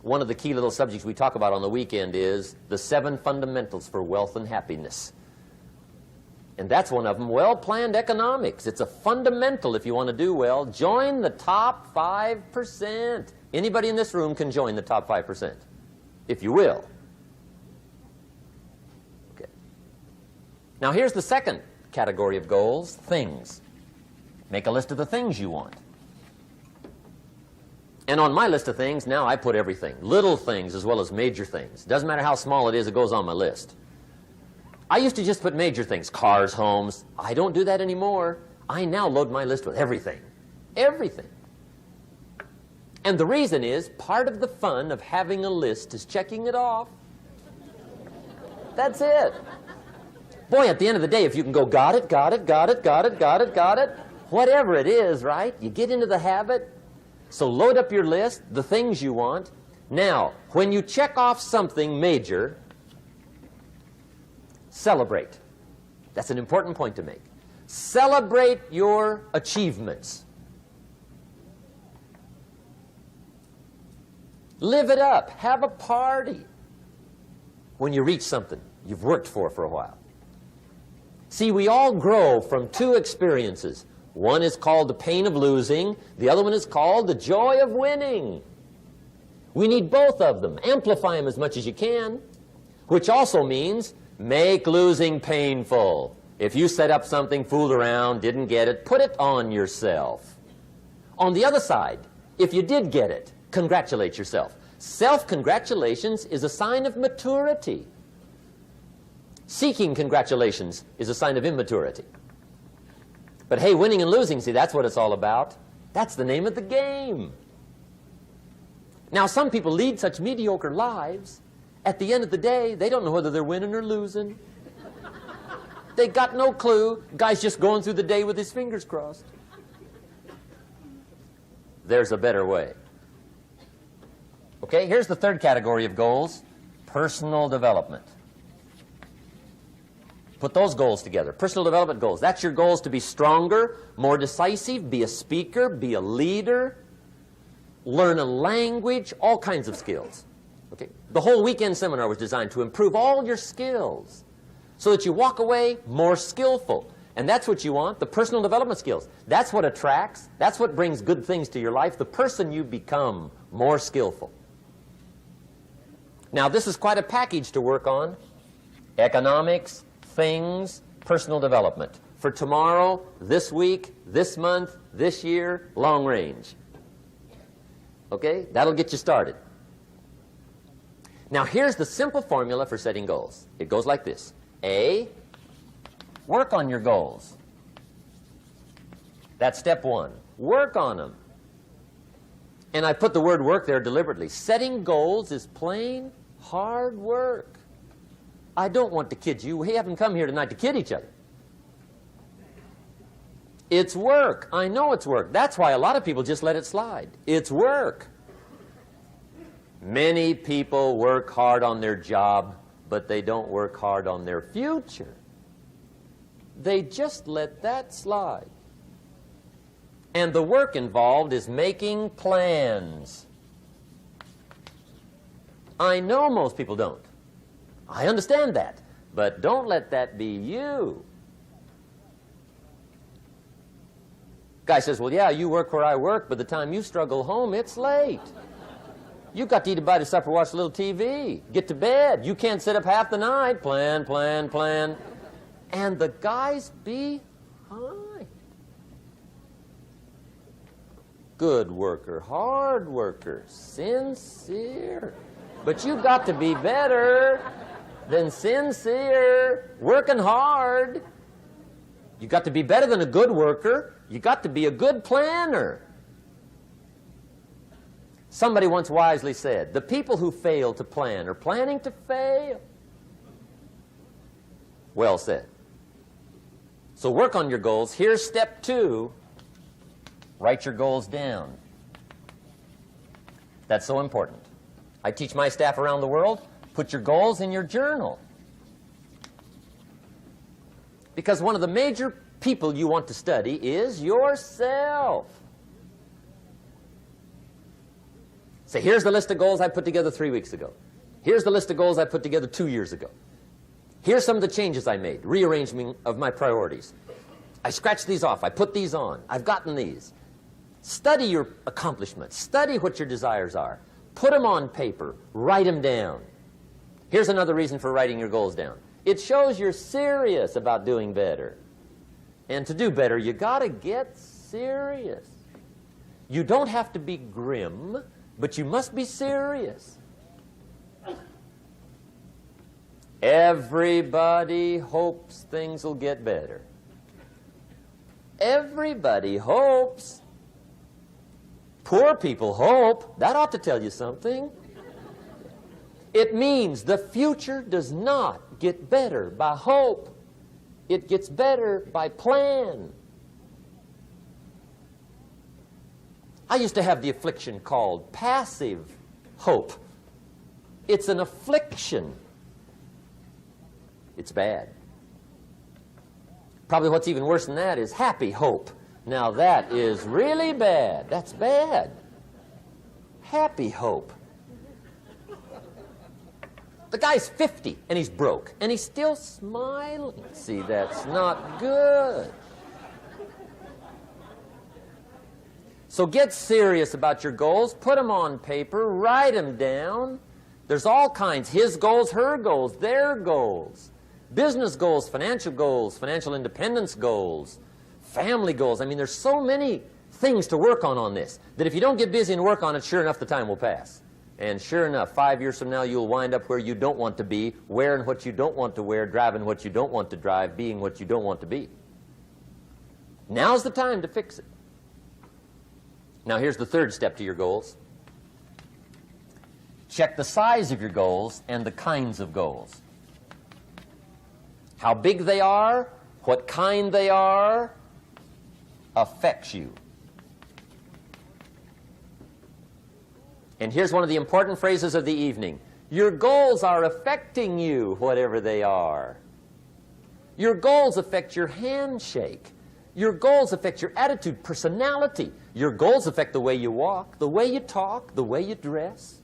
One of the key little subjects we talk about on the weekend is the 7 fundamentals for wealth and happiness. And that's one of them, well-planned economics. It's a fundamental if you want to do well. Join the top 5%. Anybody in this room can join the top 5%, if you will. Okay. Now here's the second category of goals, things. Make a list of the things you want. And on my list of things, now I put everything. Little things as well as major things. Doesn't matter how small it is, it goes on my list. I used to just put major things, cars, homes. I don't do that anymore. I now load my list with everything. Everything. And the reason is, part of the fun of having a list is checking it off. That's it. Boy, at the end of the day, if you can go, got it, got it, got it, got it, got it, got it, whatever it is, right? You get into the habit. So load up your list, the things you want. Now, when you check off something major, celebrate. That's an important point to make. Celebrate your achievements. Live it up. Have a party when you reach something you've worked for a while. See, we all grow from two experiences. One is called the pain of losing. The other one is called the joy of winning. We need both of them. Amplify them as much as you can, which also means make losing painful. If you set up something, fooled around, didn't get it, put it on yourself. On the other side, if you did get it, congratulate yourself. Self-congratulations is a sign of maturity. Seeking congratulations is a sign of immaturity. But hey, winning and losing, see, that's what it's all about. That's the name of the game. Now, some people lead such mediocre lives, at the end of the day, they don't know whether they're winning or losing. They got no clue. Guy's just going through the day with his fingers crossed. There's a better way. Okay, here's the third category of goals, personal development. Put those goals together. Personal development goals. That's your goals to be stronger, more decisive, be a speaker, be a leader, learn a language, all kinds of skills. Okay? The whole weekend seminar was designed to improve all your skills so that you walk away more skillful. And that's what you want, the personal development skills. That's what attracts, that's what brings good things to your life, the person you become more skillful. Now, this is quite a package to work on. Economics, things, personal development. For tomorrow, this week, this month, this year, long range. Okay? That'll get you started. Now, here's the simple formula for setting goals. It goes like this. A, work on your goals. That's step one. Work on them. And I put the word work there deliberately. Setting goals is plain hard work. I don't want to kid you. We haven't come here tonight to kid each other. It's work. I know it's work. That's why a lot of people just let it slide. It's work. Many people work hard on their job, but they don't work hard on their future. They just let that slide. And the work involved is making plans. I know most people don't. I understand that. But don't let that be you. Guy says, well, yeah, you work where I work, but the time you struggle home, it's late. You've got to eat a bite of supper, watch a little TV, get to bed. You can't sit up half the night. Plan, plan, plan. And the guy's behind. Good worker, hard worker, sincere. But you've got to be better than sincere, working hard. You've got to be better than a good worker. You've got to be a good planner. Somebody once wisely said, the people who fail to plan are planning to fail. Well said. So work on your goals. Here's step 2. Write your goals down. That's so important. I teach my staff around the world, put your goals in your journal. Because one of the major people you want to study is yourself. So here's the list of goals I put together 3 weeks ago. Here's the list of goals I put together 2 years ago. Here's some of the changes I made, rearrangement of my priorities. I scratched these off. I put these on. I've gotten these. Study your accomplishments. Study what your desires are. Put them on paper. Write them down. Here's another reason for writing your goals down. It shows you're serious about doing better. And to do better, you got to get serious. You don't have to be grim, but you must be serious. Everybody hopes things will get better. Everybody hopes. Poor people hope. That ought to tell you something. It means the future does not get better by hope. It gets better by plan. I used to have the affliction called passive hope. It's an affliction. It's bad. Probably what's even worse than that is happy hope. Now that is really bad. That's bad. Happy hope. The guy's 50 and he's broke and he's still smiling. See, that's not good. So get serious about your goals. Put them on paper. Write them down. There's all kinds. His goals, her goals, their goals. Business goals, financial independence goals, family goals. I mean, there's so many things to work on this that if you don't get busy and work on it, sure enough, the time will pass. And sure enough, 5 years from now, you'll wind up where you don't want to be, wearing what you don't want to wear, driving what you don't want to drive, being what you don't want to be. Now's the time to fix it. Now, here's the third step to your goals. Check the size of your goals and the kinds of goals. How big they are, what kind they are, affects you. And here's one of the important phrases of the evening. Your goals are affecting you, whatever they are. Your goals affect your handshake. Your goals affect your attitude, personality. Your goals affect the way you walk, the way you talk, the way you dress.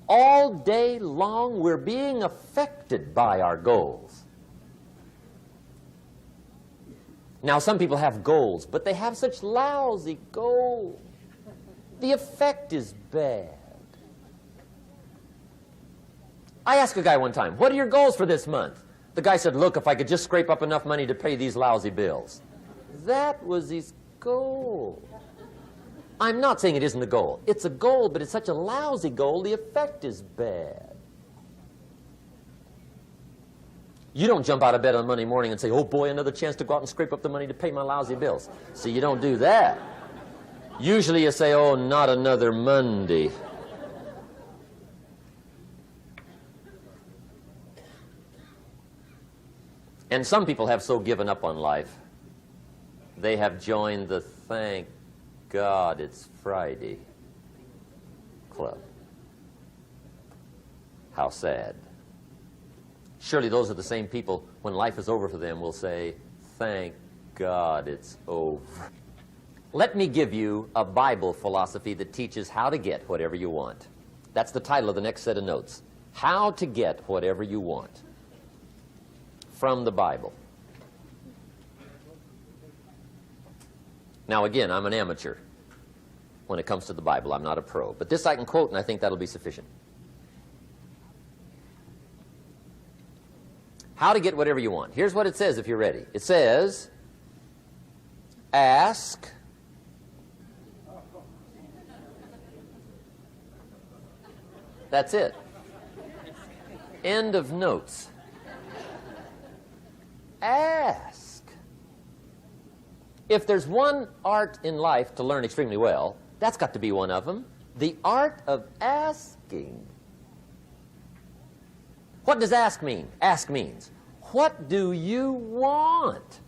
All day long, we're being affected by our goals. Now, some people have goals, but they have such lousy goals. The effect is bad. I asked a guy one time, what are your goals for this month? The guy said, look, if I could just scrape up enough money to pay these lousy bills. That was his goal. I'm not saying it isn't a goal. It's a goal, but it's such a lousy goal, the effect is bad. You don't jump out of bed on Monday morning and say, oh boy, another chance to go out and scrape up the money to pay my lousy bills. See, you don't do that. Usually you say, oh, not another Monday. And some people have so given up on life, they have joined the thank God it's Friday club. How sad. Surely those are the same people, when life is over for them, will say, thank God it's over. Let me give you a Bible philosophy that teaches how to get whatever you want. That's the title of the next set of notes. How to get whatever you want. From the Bible. Now again, I'm an amateur when it comes to the Bible. I'm not a pro. But this I can quote, and I think that'll be sufficient. How to get whatever you want. Here's what it says if you're ready. It says, ask. That's it. End of notes. Ask. If there's one art in life to learn extremely well, that's got to be one of them. The art of asking. What does ask mean? Ask means, what do you want?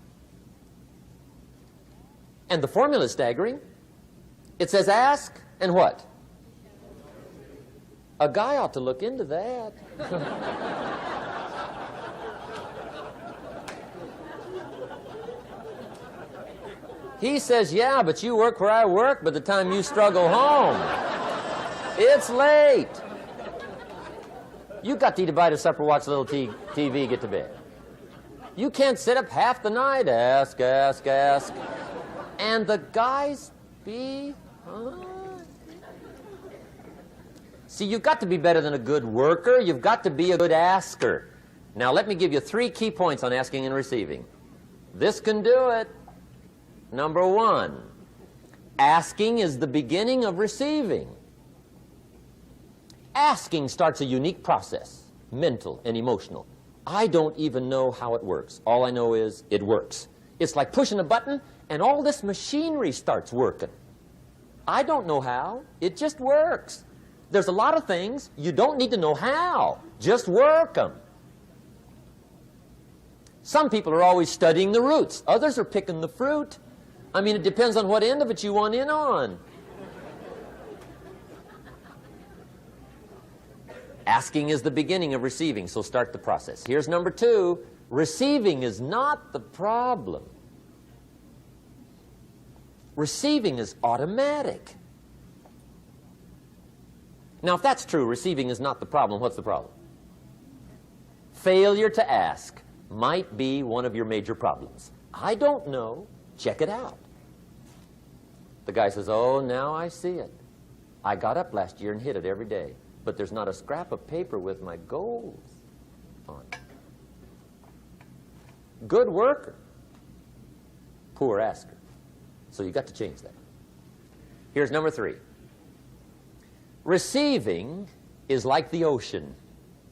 And the formula is staggering. It says ask and what? A guy ought to look into that. He says, yeah, but you work where I work, by the time you struggle home, it's late. You got to eat a bite of supper, watch a little TV, get to bed. You can't sit up half the night, ask. And the guys be, See, you've got to be better than a good worker. You've got to be a good asker. Now, let me give you 3 key points on asking and receiving. This can do it. Number 1, asking is the beginning of receiving. Asking starts a unique process, mental and emotional. I don't even know how it works. All I know is it works. It's like pushing a button and all this machinery starts working. I don't know how. It just works. There's a lot of things you don't need to know how. Just work them. Some people are always studying the roots. Others are picking the fruit. I mean, it depends on what end of it you want in on. Asking is the beginning of receiving, so start the process. Here's number 2. Receiving is not the problem. Receiving is automatic. Now, if that's true, receiving is not the problem, what's the problem? Failure to ask might be one of your major problems. I don't know. Check it out. The guy says, oh, now I see it. I got up last year and hit it every day, but there's not a scrap of paper with my goals on it. Good worker, poor asker. So you got to change that. Here's number 3. Receiving is like the ocean.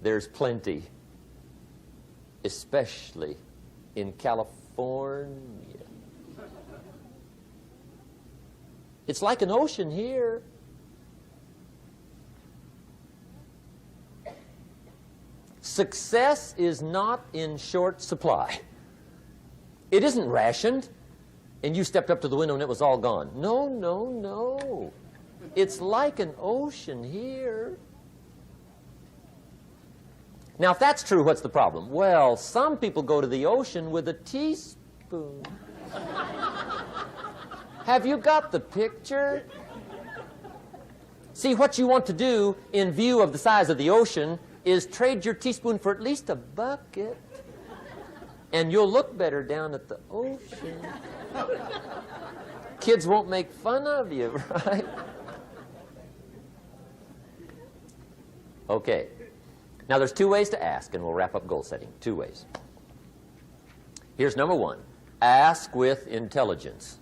There's plenty, especially in California. It's like an ocean here. Success is not in short supply. It isn't rationed, and you stepped up to the window and it was all gone. No, no, no. It's like an ocean here. Now, if that's true, what's the problem? Well, some people go to the ocean with a teaspoon. Have you got the picture? See, what you want to do in view of the size of the ocean is trade your teaspoon for at least a bucket, and you'll look better down at the ocean. Kids won't make fun of you, right? Okay. Now, there's 2 ways to ask, and we'll wrap up goal setting. 2 ways. Here's number 1. Ask with intelligence.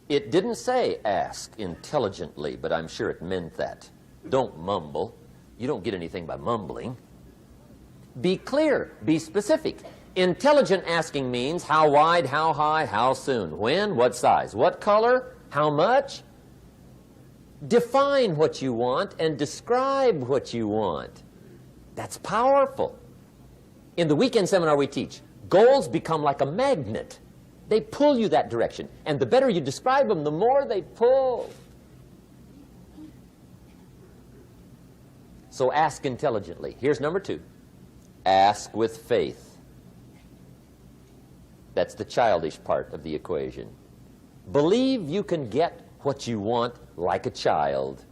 It didn't say ask intelligently, but I'm sure it meant that. Don't mumble. You don't get anything by mumbling. Be clear. Be specific. Intelligent asking means how wide, how high, how soon, when, what size, what color, how much. Define what you want and describe what you want. That's powerful. In the weekend seminar we teach, goals become like a magnet. They pull you that direction. And the better you describe them, the more they pull. So ask intelligently. Here's number 2. Ask with faith. That's the childish part of the equation. Believe you can get what you want like a child.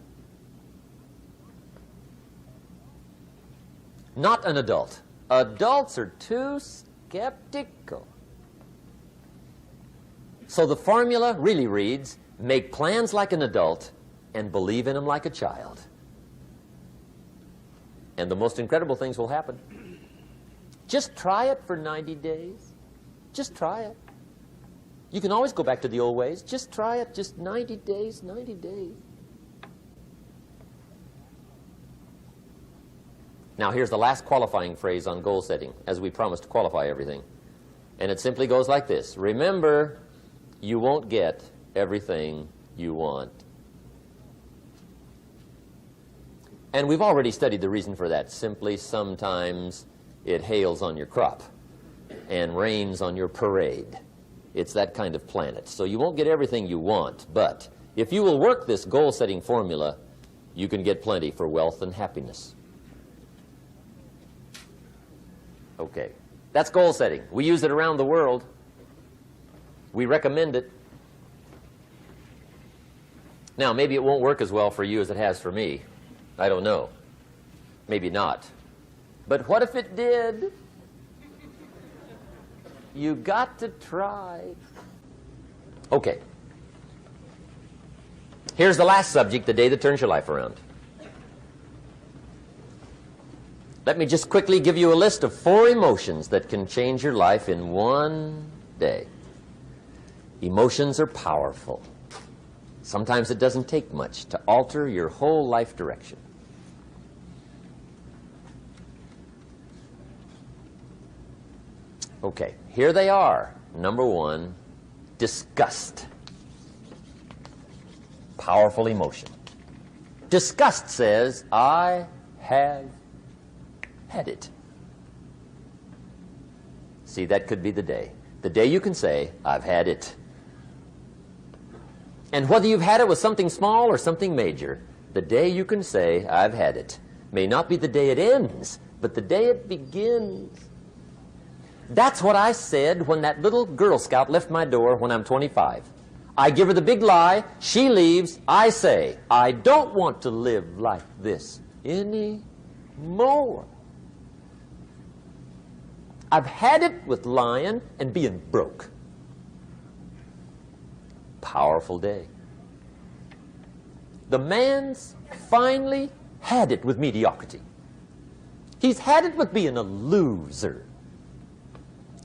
Not an adult. Adults are too skeptical. So the formula really reads, make plans like an adult and believe in them like a child. And the most incredible things will happen. Just try it for 90 days. Just try it. You can always go back to the old ways. Just try it. Just 90 days, 90 days. Now, here's the last qualifying phrase on goal setting, as we promised to qualify everything. And it simply goes like this. Remember, you won't get everything you want. And we've already studied the reason for that. Simply, sometimes it hails on your crop and rains on your parade. It's that kind of planet. So you won't get everything you want, but if you will work this goal-setting formula, you can get plenty for wealth and happiness. Okay, that's goal setting. We use it around the world. We recommend it. Now, maybe it won't work as well for you as it has for me. I don't know. Maybe not. But what if it did? You got to try. Okay. Here's the last subject, the day that turns your life around. Let me just quickly give you a list of 4 emotions that can change your life in one day. Emotions are powerful. Sometimes it doesn't take much to alter your whole life direction. Okay, here they are. Number 1, disgust. Powerful emotion. Disgust says, I have had it. See, that could be the day. The day you can say, I've had it. And whether you've had it with something small or something major, the day you can say, I've had it, may not be the day it ends, but the day it begins. That's what I said when that little Girl Scout left my door when I'm 25. I give her the big lie, she leaves, I say, I don't want to live like this anymore. I've had it with lying and being broke. Powerful day. The man's finally had it with mediocrity. He's had it with being a loser.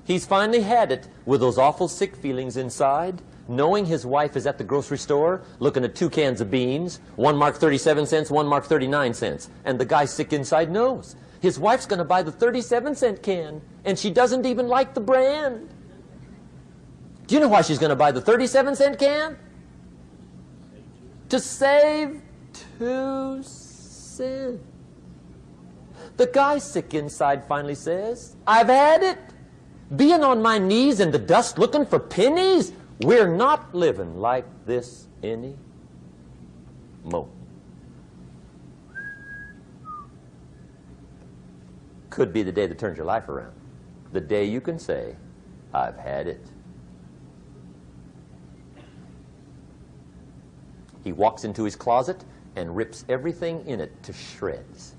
He's finally had it with those awful sick feelings inside, knowing his wife is at the grocery store looking at 2 cans of beans, one marked 37 cents, one marked 39 cents. And the guy sick inside knows his wife's going to buy the 37-cent can, and she doesn't even like the brand. Do you know why she's going to buy the 37-cent can? To save 2 cents. The guy sick inside finally says, I've had it. Being on my knees in the dust looking for pennies, we're not living like this anymore. Could be the day that turns your life around. The day you can say, I've had it. He walks into his closet and rips everything in it to shreds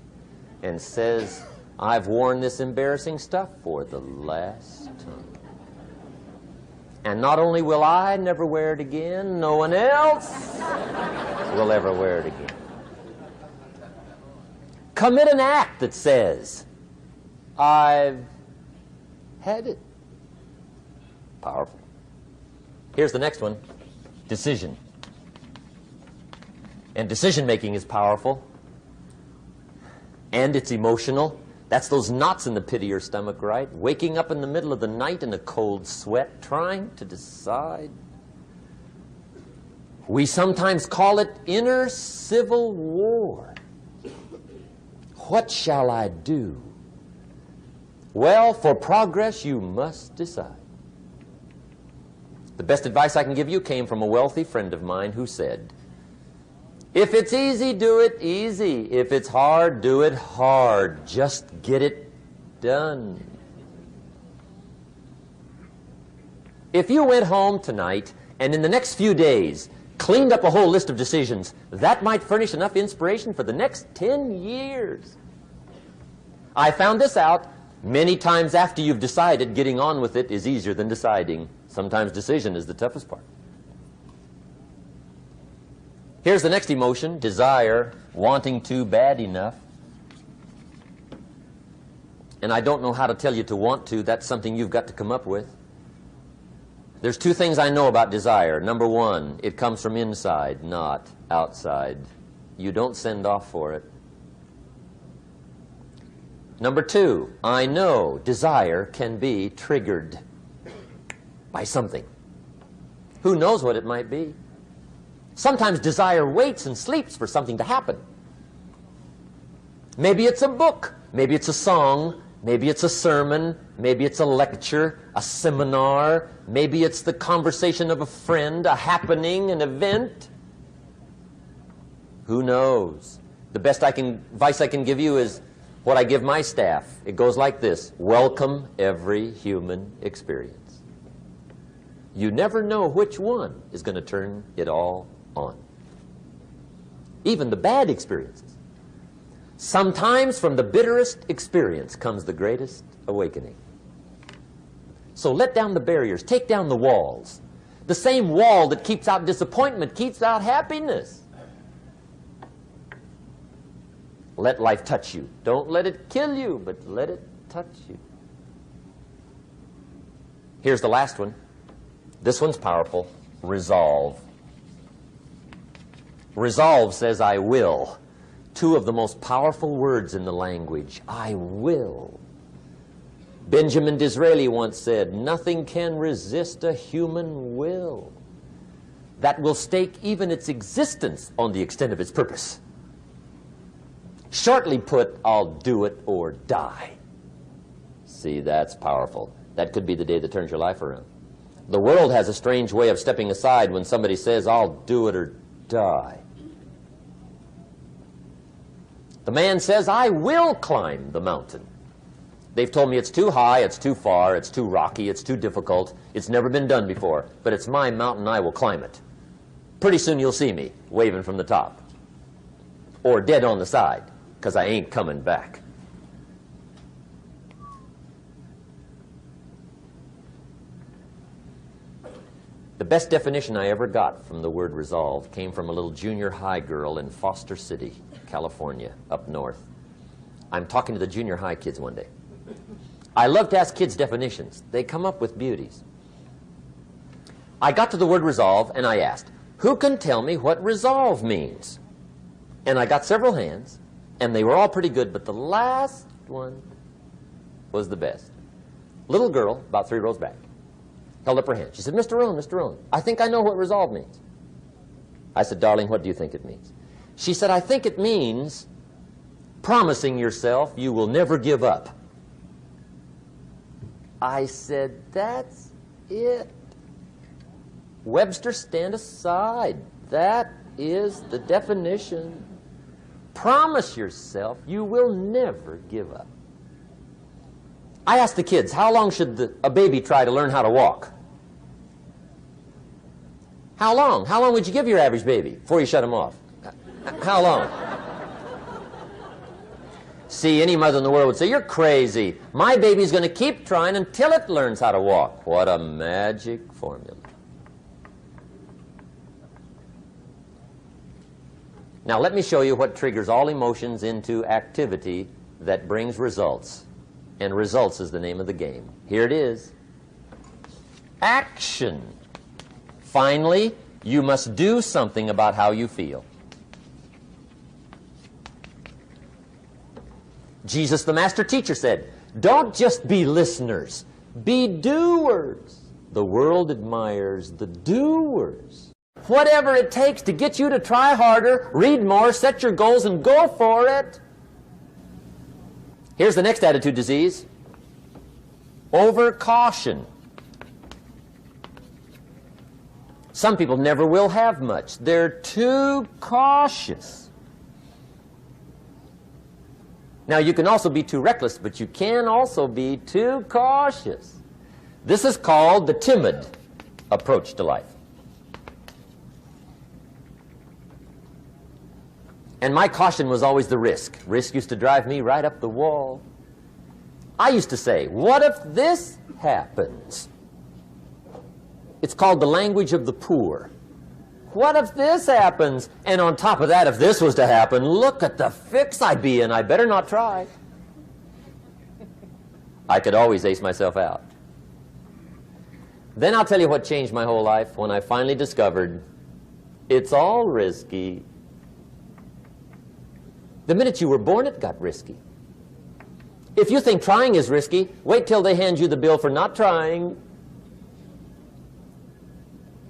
and says, I've worn this embarrassing stuff for the last time. And not only will I never wear it again, no one else will ever wear it again. Commit an act that says, I've had it. Powerful. Here's the next one, decision. And decision-making is powerful. And it's emotional. That's those knots in the pit of your stomach, right? Waking up in the middle of the night in a cold sweat, trying to decide. We sometimes call it inner civil war. What shall I do? Well, for progress, you must decide. The best advice I can give you came from a wealthy friend of mine who said, if it's easy, do it easy. If it's hard, do it hard. Just get it done. If you went home tonight and in the next few days cleaned up a whole list of decisions, that might furnish enough inspiration for the next 10 years. I found this out many times after you've decided. Getting on with it is easier than deciding. Sometimes decision is the toughest part. Here's the next emotion, desire, wanting to bad enough. And I don't know how to tell you to want to. That's something you've got to come up with. There's 2 things I know about desire. Number 1, it comes from inside, not outside. You don't send off for it. Number 2, I know desire can be triggered by something. Who knows what it might be? Sometimes desire waits and sleeps for something to happen. Maybe it's a book, maybe it's a song, maybe it's a sermon, maybe it's a lecture, a seminar, maybe it's the conversation of a friend, a happening, an event. Who knows? The best advice I can give you is what I give my staff. It goes like this: welcome every human experience. You never know which one is going to turn it all on. Even the bad experiences. Sometimes from the bitterest experience comes the greatest awakening. So let down the barriers, take down the walls. The same wall that keeps out disappointment keeps out happiness. Let life touch you. Don't let it kill you, but let it touch you. Here's the last one. This one's powerful. Resolve. Resolve says, I will. Two of the most powerful words in the language. I will. Benjamin Disraeli once said, nothing can resist a human will that will stake even its existence on the extent of its purpose. Shortly put, I'll do it or die. See, that's powerful. That could be the day that turns your life around. The world has a strange way of stepping aside when somebody says, I'll do it or die. The man says, I will climb the mountain. They've told me it's too high, it's too far, it's too rocky, it's too difficult, it's never been done before, but it's my mountain, I will climb it. Pretty soon you'll see me waving from the top. Or dead on the side, because I ain't coming back. The best definition I ever got from the word resolve came from a little junior high girl in Foster City, California, up north. I'm talking to the junior high kids one day. I love to ask kids definitions. They come up with beauties. I got to the word resolve and I asked, who can tell me what resolve means? And I got several hands, and they were all pretty good, but the last one was the best. Little girl, about 3 rows back, held up her hand. She said, Mr. Rohn, I think I know what resolve means. I said, darling, what do you think it means? She said, I think it means promising yourself you will never give up. I said, that's it. Webster, stand aside. That is the definition. Promise yourself you will never give up. I asked the kids, how long should a baby try to learn how to walk? How long? How long would you give your average baby before you shut him off? How long? See, any mother in the world would say, you're crazy. My baby's going to keep trying until it learns how to walk. What a magic formula. Now let me show you what triggers all emotions into activity that brings results. And results is the name of the game. Here it is. Action. Finally, you must do something about how you feel. Jesus, the master teacher, said, don't just be listeners, be doers. The world admires the doers. Whatever it takes to get you to try harder, read more, set your goals, and go for it. Here's the next attitude disease. Over-caution. Some people never will have much. They're too cautious. Now, you can also be too reckless, but you can also be too cautious. This is called the timid approach to life. And my caution was always the risk. Risk used to drive me right up the wall. I used to say, what if this happens? It's called the language of the poor. What if this happens? And on top of that, if this was to happen, look at the fix I'd be in. I better not try. I could always ace myself out. Then I'll tell you what changed my whole life when I finally discovered it's all risky. The minute you were born, it got risky. If you think trying is risky, wait till they hand you the bill for not trying.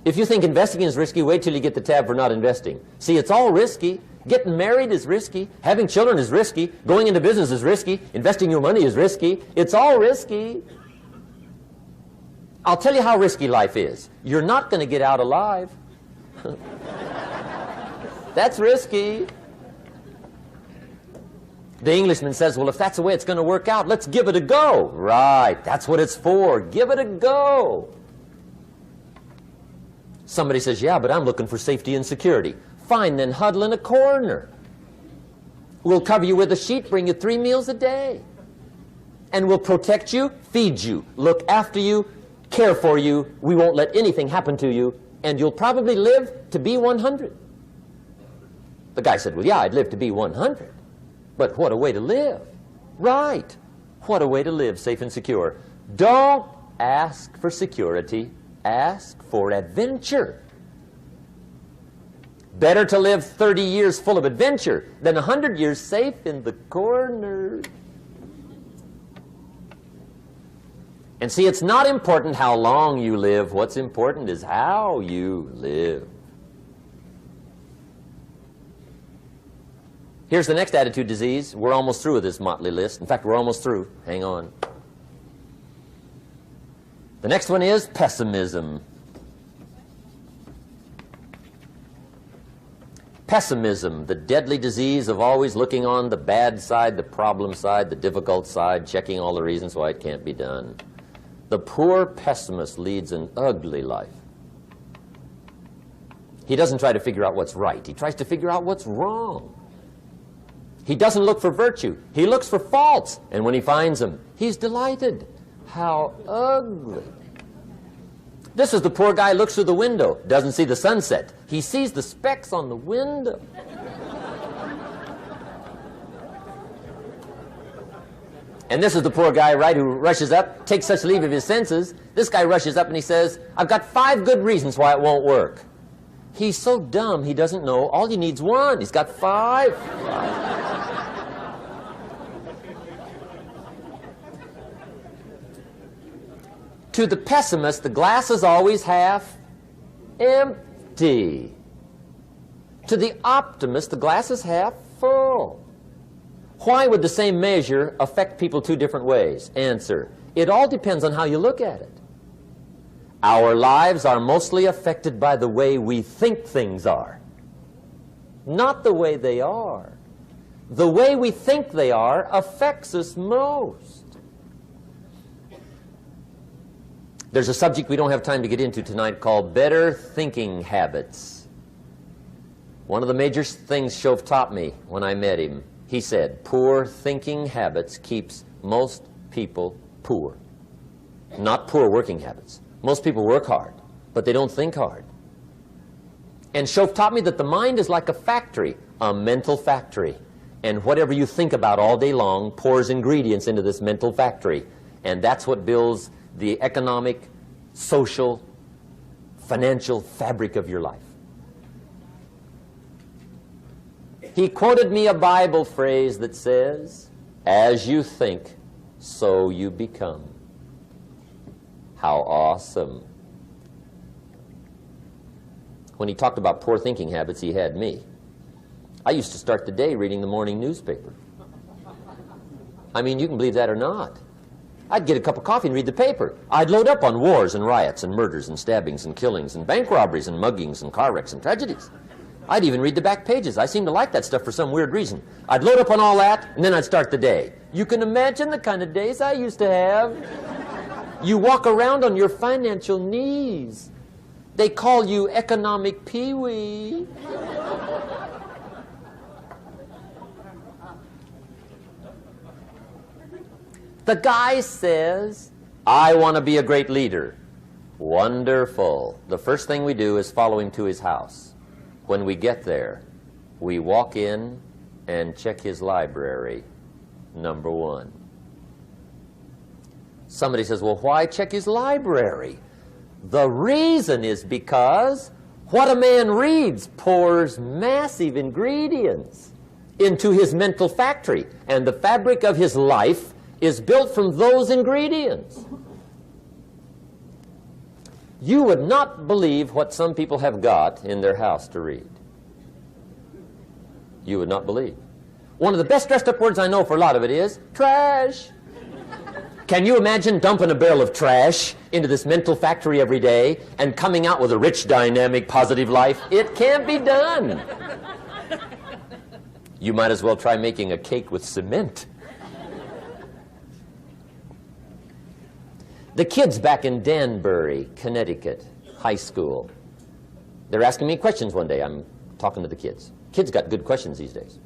If you think investing is risky, wait till you get the tab for not investing. See, it's all risky. Getting married is risky. Having children is risky. Going into business is risky. Investing your money is risky. It's all risky. I'll tell you how risky life is. You're not going to get out alive. That's risky. The Englishman says, well, if that's the way it's going to work out, let's give it a go. Right, that's what it's for. Give it a go. Somebody says, yeah, but I'm looking for safety and security. Fine, then huddle in a corner. We'll cover you with a sheet, bring you 3 meals a day. And we'll protect you, feed you, look after you, care for you. We won't let anything happen to you. And you'll probably live to be 100. The guy said, well, yeah, I'd live to be 100. But what a way to live. Right. What a way to live, safe and secure. Don't ask for security. Ask for adventure. Better to live 30 years full of adventure than 100 years safe in the corner. And see, it's not important how long you live. What's important is how you live. Here's the next attitude disease. We're almost through with this motley list. In fact, we're almost through. Hang on. The next one is pessimism. Pessimism, the deadly disease of always looking on the bad side, the problem side, the difficult side, checking all the reasons why it can't be done. The poor pessimist leads an ugly life. He doesn't try to figure out what's right. He tries to figure out what's wrong. He doesn't look for virtue. He looks for faults. And when he finds them, he's delighted. How ugly. This is the poor guy who looks through the window, doesn't see the sunset. He sees the specks on the window. And this is the poor guy, right, who rushes up, takes such leave of his senses. This guy rushes up and he says, I've got 5 good reasons why it won't work. He's so dumb he doesn't know. All he needs 1. He's got 5. To the pessimist, the glass is always half empty. To the optimist, the glass is half full. Why would the same measure affect people 2 different ways? Answer, it all depends on how you look at it. Our lives are mostly affected by the way we think things are, not the way they are. The way we think they are affects us most. There's a subject we don't have time to get into tonight called better thinking habits. One of the major things Shove taught me when I met him, he said, poor thinking habits keeps most people poor. Not poor working habits. Most people work hard, but they don't think hard. And Shove taught me that the mind is like a factory, a mental factory. And whatever you think about all day long pours ingredients into this mental factory. And that's what builds the economic, social, financial fabric of your life. He quoted me a Bible phrase that says, as you think, so you become. How awesome. When he talked about poor thinking habits, he had me. I used to start the day reading the morning newspaper. I mean, you can believe that or not. I'd get a cup of coffee and read the paper. I'd load up on wars and riots and murders and stabbings and killings and bank robberies and muggings and car wrecks and tragedies. I'd even read the back pages. I seem to like that stuff for some weird reason. I'd load up on all that, and then I'd start the day. You can imagine the kind of days I used to have. You walk around on your financial knees. They call you economic peewee. The guy says, I want to be a great leader. Wonderful. The first thing we do is follow him to his house. When we get there, we walk in and check his library, number 1. Somebody says, well, why check his library? The reason is because what a man reads pours massive ingredients into his mental factory, and the fabric of his life is built from those ingredients. You would not believe what some people have got in their house to read. You would not believe. One of the best dressed up words I know for a lot of it is trash. Can you imagine dumping a barrel of trash into this mental factory every day and coming out with a rich, dynamic, positive life? It can't be done. You might as well try making a cake with cement. The kids back in Danbury, Connecticut, high school, they're asking me questions one day. I'm talking to the kids. Kids got good questions these days.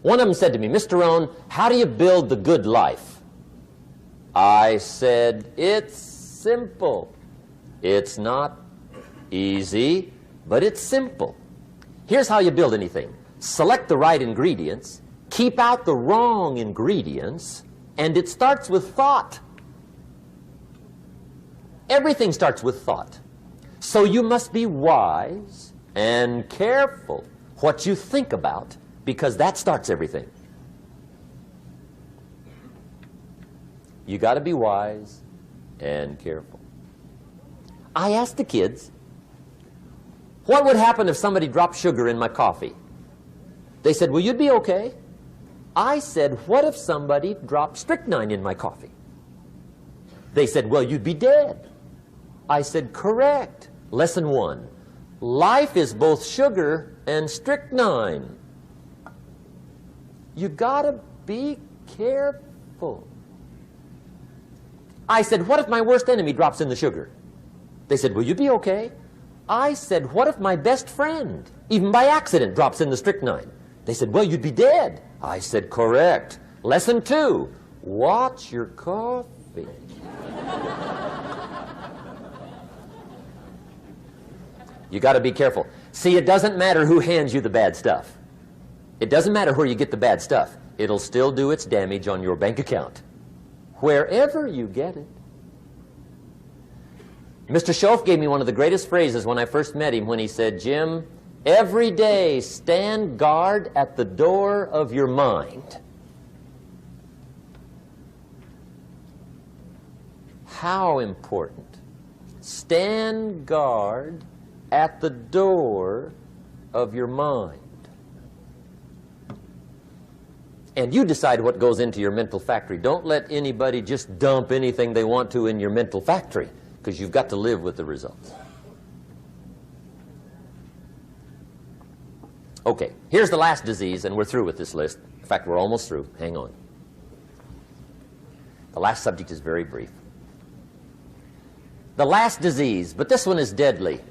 One of them said to me, Mr. Rohn, how do you build the good life? I said, it's simple. It's not easy, but it's simple. Here's how you build anything. Select the right ingredients, keep out the wrong ingredients, and it starts with thought. Everything starts with thought. So you must be wise and careful what you think about, because that starts everything. You got to be wise and careful. I asked the kids, what would happen if somebody dropped sugar in my coffee? They said, well, you'd be okay. I said, what if somebody dropped strychnine in my coffee? They said, well, you'd be dead. I said, correct. Lesson 1. Life is both sugar and strychnine. You gotta be careful. I said, what if my worst enemy drops in the sugar? They said, will you be okay? I said, what if my best friend, even by accident, drops in the strychnine? They said, well, you'd be dead. I said, correct. Lesson 2, watch your coffee. You got to be careful. See, it doesn't matter who hands you the bad stuff. It doesn't matter where you get the bad stuff. It'll still do its damage on your bank account, wherever you get it. Mr. Schoaf gave me one of the greatest phrases when I first met him when he said, Jim, every day stand guard at the door of your mind. How important. Stand guard at the door of your mind. And you decide what goes into your mental factory. Don't let anybody just dump anything they want to in your mental factory, because you've got to live with the results. Okay, here's the last disease, and we're through with this list. In fact, we're almost through. Hang on. The last subject is very brief. The last disease, but this one is deadly.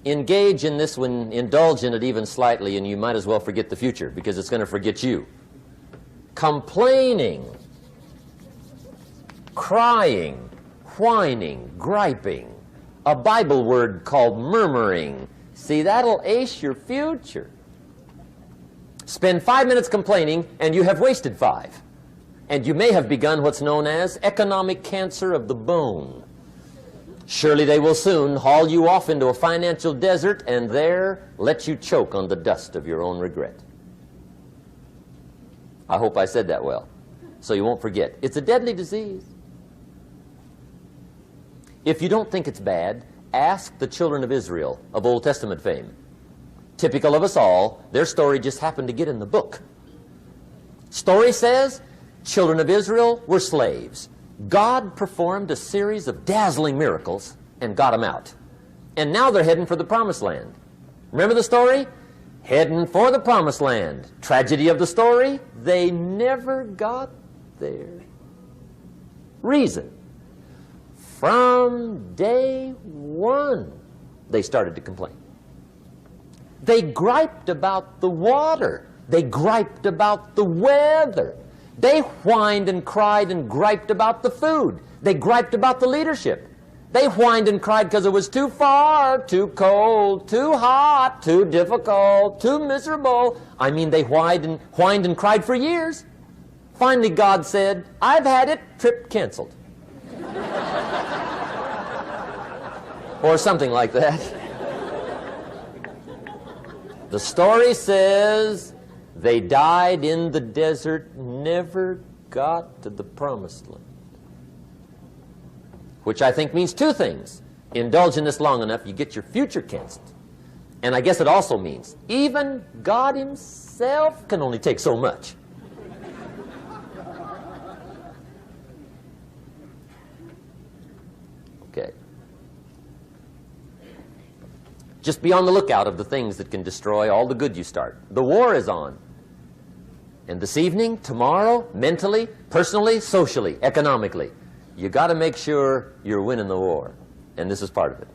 Engage in this one, indulge in it even slightly, and you might as well forget the future, because it's going to forget you. Complaining, crying, whining, griping, a Bible word called murmuring. See, that'll ace your future. Spend 5 minutes complaining, and you have wasted 5. And you may have begun what's known as economic cancer of the bone. Surely they will soon haul you off into a financial desert and there let you choke on the dust of your own regret. I hope I said that well, so you won't forget. It's a deadly disease. If you don't think it's bad, ask the children of Israel of Old Testament fame. Typical of us all, their story just happened to get in the book. Story says, children of Israel were slaves. God performed a series of dazzling miracles and got them out. And now they're heading for the promised land. Remember the story? Heading for the promised land. Tragedy of the story, they never got there. Reason. From day one, they started to complain. They griped about the water. They griped about the weather. They whined and cried and griped about the food. They griped about the leadership. They whined and cried because it was too far, too cold, too hot, too difficult, too miserable. I mean, they whined and cried for years. Finally, God said, I've had it, trip canceled. Or something like that. The story says they died in the desert, never got to the promised land. Which I think means 2 things. Indulge in this long enough, you get your future canceled. And I guess it also means even God himself can only take so much. Okay. Just be on the lookout of the things that can destroy all the good you start. The war is on. And this evening, tomorrow, mentally, personally, socially, economically, you got to make sure you're winning the war. And this is part of it.